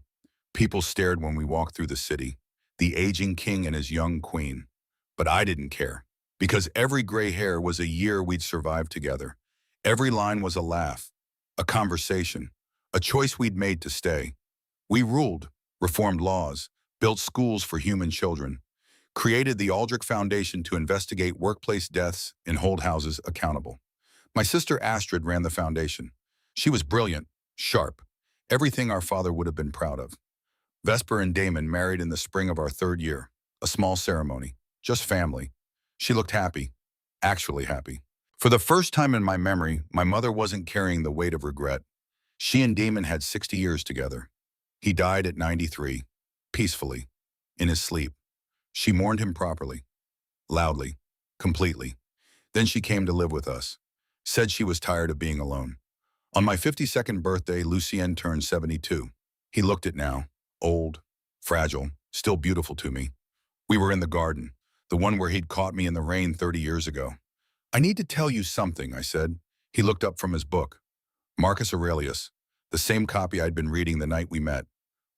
People stared when we walked through the city. The aging king and his young queen. But I didn't care. Because every gray hair was a year we'd survived together. Every line was a laugh. A conversation. A choice we'd made to stay. We ruled, reformed laws, built schools for human children, created the Aldrich Foundation to investigate workplace deaths and hold houses accountable. My sister Astrid ran the foundation. She was brilliant, sharp, everything our father would have been proud of. Vesper and Damon married in the spring of our 3rd year, a small ceremony, just family. She looked happy, actually happy. For the first time in my memory, my mother wasn't carrying the weight of regret. She and Damon had 60 years together. He died at 93, peacefully, in his sleep. She mourned him properly, loudly, completely. Then she came to live with us, said she was tired of being alone. On my 52nd birthday, Lucien turned 72. He looked it now, old, fragile, still beautiful to me. We were in the garden, the one where he'd caught me in the rain 30 years ago. I need to tell you something, I said. He looked up from his book. Marcus Aurelius, the same copy I'd been reading the night we met.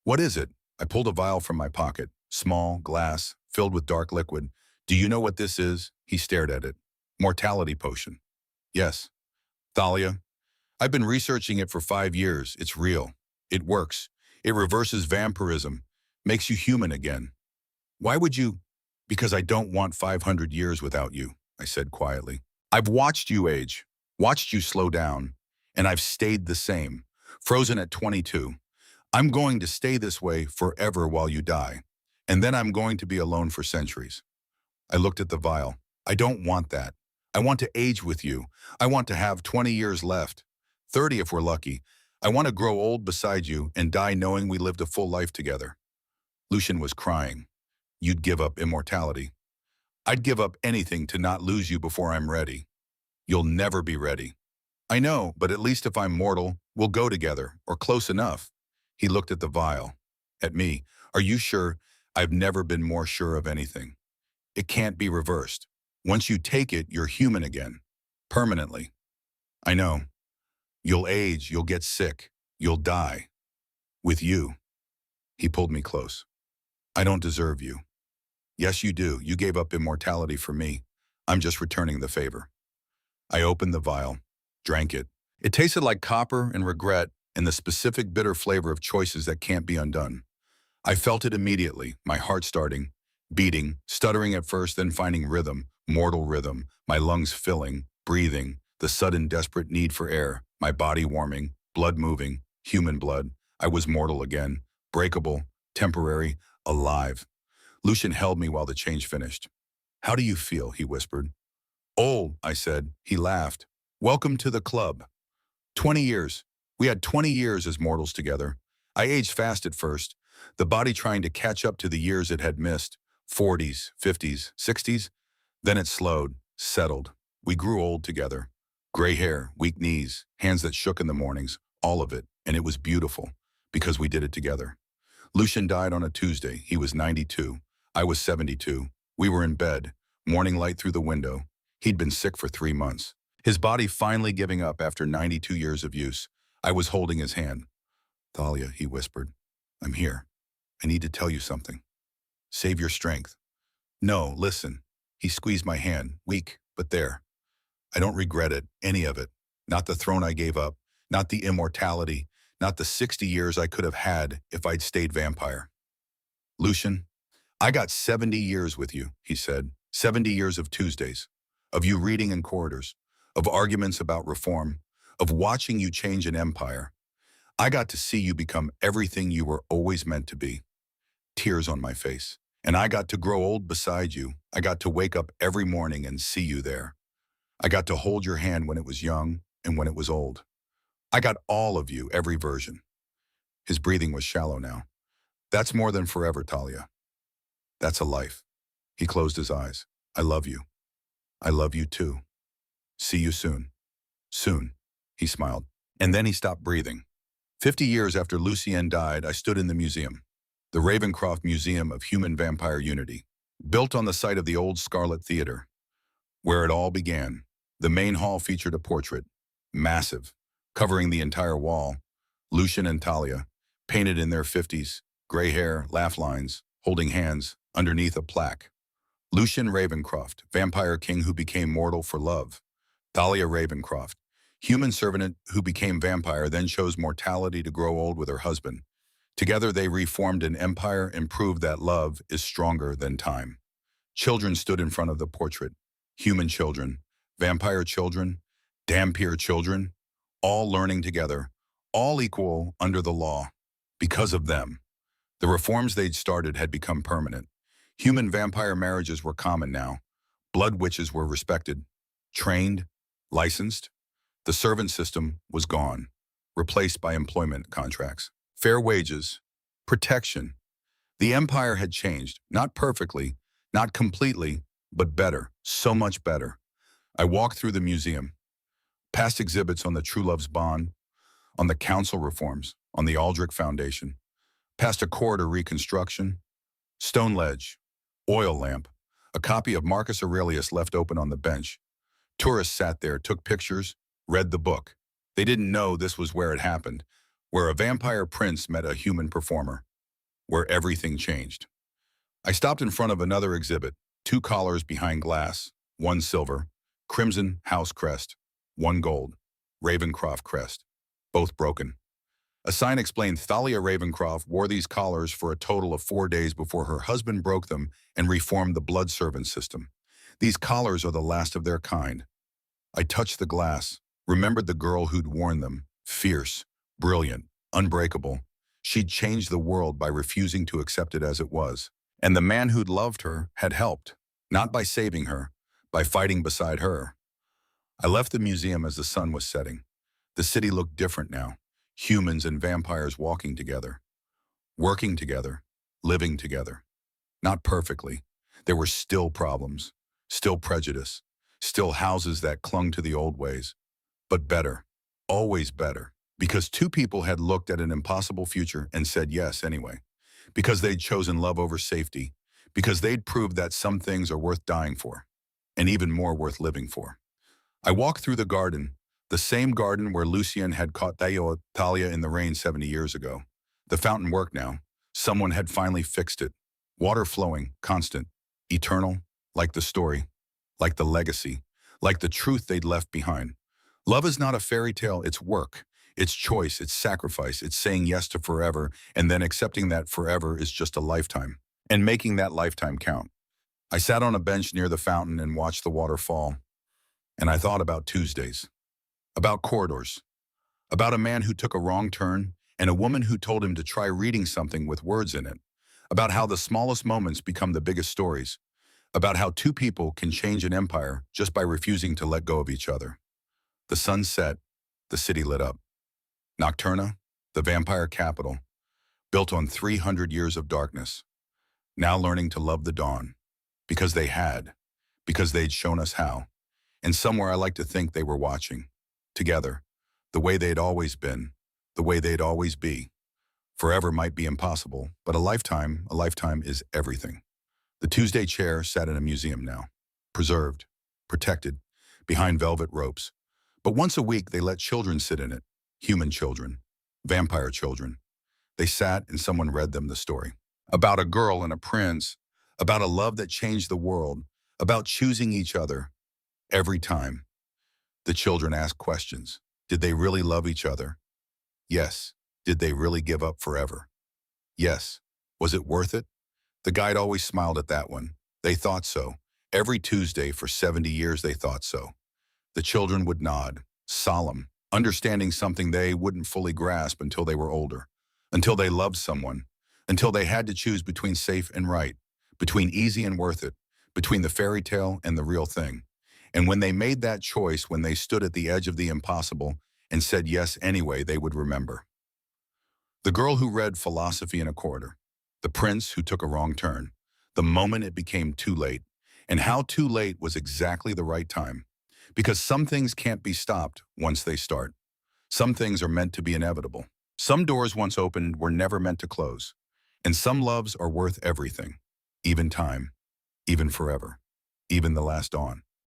What is it? I pulled a vial from my pocket, small, glass, filled with dark liquid. Do you know what this is? He stared at it. Mortality potion. Yes. Thalia. I've been researching it for 5 years. It's real. It works. It reverses vampirism, makes you human again. Why would you? Because I don't want 500 years without you, I said quietly. I've watched you age, watched you slow down, and I've stayed the same, frozen at 22. I'm going to stay this way forever while you die, and then I'm going to be alone for centuries. I looked at the vial. I don't want that. I want to age with you. I want to have 20 years left, 30 if we're lucky. I want to grow old beside you and die knowing we lived a full life together. Lucian was crying. You'd give up immortality. I'd give up anything to not lose you before I'm ready. You'll never be ready. I know, but at least if I'm mortal, we'll go together, or close enough. He looked at the vial, at me. Are you sure? I've never been more sure of anything. It can't be reversed. Once you take it, you're human again. Permanently. I know. You'll age, you'll get sick, you'll die. With you. He pulled me close. I don't deserve you. Yes, you do. You gave up immortality for me. I'm just returning the favor. I opened the vial, drank it. It tasted like copper and regret and the specific bitter flavor of choices that can't be undone. I felt it immediately, my heart starting, beating, stuttering at first, then finding rhythm, mortal rhythm, my lungs filling, breathing, the sudden desperate need for air, my body warming, blood moving, human blood. I was mortal again, breakable, temporary, alive. Lucian held me while the change finished. How do you feel? He whispered. Old, I said. He laughed. Welcome to the club. 20 years. We had 20 years as mortals together. I aged fast at first, the body trying to catch up to the years it had missed, 40s, 50s, 60s. Then it slowed, settled. We grew old together. Gray hair, weak knees, hands that shook in the mornings, all of it. And it was beautiful because we did it together. Lucian died on a Tuesday. He was 92. I was 72. We were in bed, morning light through the window. He'd been sick for 3 months. His body finally giving up after 92 years of use. I was holding his hand. Thalia, he whispered, I'm here. I need to tell you something. Save your strength. No, listen. He squeezed my hand, weak, but there. I don't regret it, any of it. Not the throne I gave up, not the immortality, not the 60 years I could have had if I'd stayed vampire. Lucian, I got 70 years with you, he said. 70 years of Tuesdays, of you reading in corridors, of arguments about reform, of watching you change an empire. I got to see you become everything you were always meant to be. Tears on my face. And I got to grow old beside you. I got to wake up every morning and see you there. I got to hold your hand when it was young and when it was old. I got all of you, every version. His breathing was shallow now. That's more than forever, Talia. That's a life. He closed his eyes. I love you. I love you too. See you soon. Soon, he smiled. And then he stopped breathing. 50 years after Lucien died, I stood in the museum. The Ravencroft Museum of Human Vampire Unity, built on the site of the old Scarlet Theater, where it all began. The main hall featured a portrait, massive, covering the entire wall. Lucian and Talia, painted in their 50s, gray hair, laugh lines, holding hands, underneath a plaque. Lucian Ravencroft, vampire king who became mortal for love. Thalia Ravencroft, human servant who became vampire, then chose mortality to grow old with her husband. Together they reformed an empire and proved that love is stronger than time. Children stood in front of the portrait. Human children, vampire children, Dhampir children, all learning together, all equal under the law. Because of them, the reforms they'd started had become permanent. Human vampire marriages were common now. Blood witches were respected, trained, licensed. The servant system was gone, replaced by employment contracts. Fair wages, protection. The empire had changed, not perfectly, not completely, but better, so much better. I walked through the museum, past exhibits on the True Love's Bond, on the council reforms, on the Aldrich Foundation, past a corridor reconstruction, stone ledge, oil lamp, a copy of Marcus Aurelius left open on the bench. Tourists sat there, took pictures, read the book. They didn't know this was where it happened, where a vampire prince met a human performer, where everything changed. I stopped in front of another exhibit, 2 collars behind glass, 1 silver, crimson house crest, 1 gold, Ravencroft crest, both broken. A sign explained Thalia Ravencroft wore these collars for a total of 4 days before her husband broke them and reformed the blood servant system. These collars are the last of their kind. I touched the glass, remembered the girl who'd worn them, fierce, brilliant, unbreakable. She'd changed the world by refusing to accept it as it was. And the man who'd loved her had helped, not by saving her, by fighting beside her. I left the museum as the sun was setting. The city looked different now. Humans and vampires walking together, working together, living together. Not perfectly. There were still problems, still prejudice, still houses that clung to the old ways. But better, always better. Because 2 people had looked at an impossible future and said yes anyway. Because they'd chosen love over safety. Because they'd proved that some things are worth dying for, and even more worth living for. I walked through the garden, the same garden where Lucien had caught Thalia in the rain 70 years ago. The fountain worked now. Someone had finally fixed it. Water flowing, constant, eternal, like the story, like the legacy, like the truth they'd left behind. Love is not a fairy tale, it's work. It's choice, it's sacrifice, it's saying yes to forever, and then accepting that forever is just a lifetime, and making that lifetime count. I sat on a bench near the fountain and watched the water fall, and I thought about Tuesdays, about corridors, about a man who took a wrong turn, and a woman who told him to try reading something with words in it, about how the smallest moments become the biggest stories, about how 2 people can change an empire just by refusing to let go of each other. The sun set, the city lit up. Nocturna, the vampire capital, built on 300 years of darkness. now learning to love the dawn. Because they had. Because they'd shown us how. And somewhere I like to think they were watching. Together. The way they'd always been. The way they'd always be. Forever might be impossible, but a lifetime is everything. The Tuesday chair sat in a museum now. Preserved. Protected. Behind velvet ropes. But once a week they let children sit in it. Human children. Vampire children. They sat and someone read them the story. About a girl and a prince. About a love that changed the world. About choosing each other. Every time. The children asked questions. Did they really love each other? Yes. Did they really give up forever? Yes. Was it worth it? The guide always smiled at that one. They thought so. Every Tuesday for 70 years they thought so. The children would nod, solemn, understanding something they wouldn't fully grasp until they were older, until they loved someone, until they had to choose between safe and right, between easy and worth it, between the fairy tale and the real thing. And when they made that choice, when they stood at the edge of the impossible and said yes anyway, they would remember. The girl who read philosophy in a corridor, the prince who took a wrong turn, the moment it became too late, and how too late was exactly the right time. Because some things can't be stopped once they start. Some things are meant to be inevitable. Some doors once opened were never meant to close. And some loves are worth everything, even time, even forever, even the last dawn.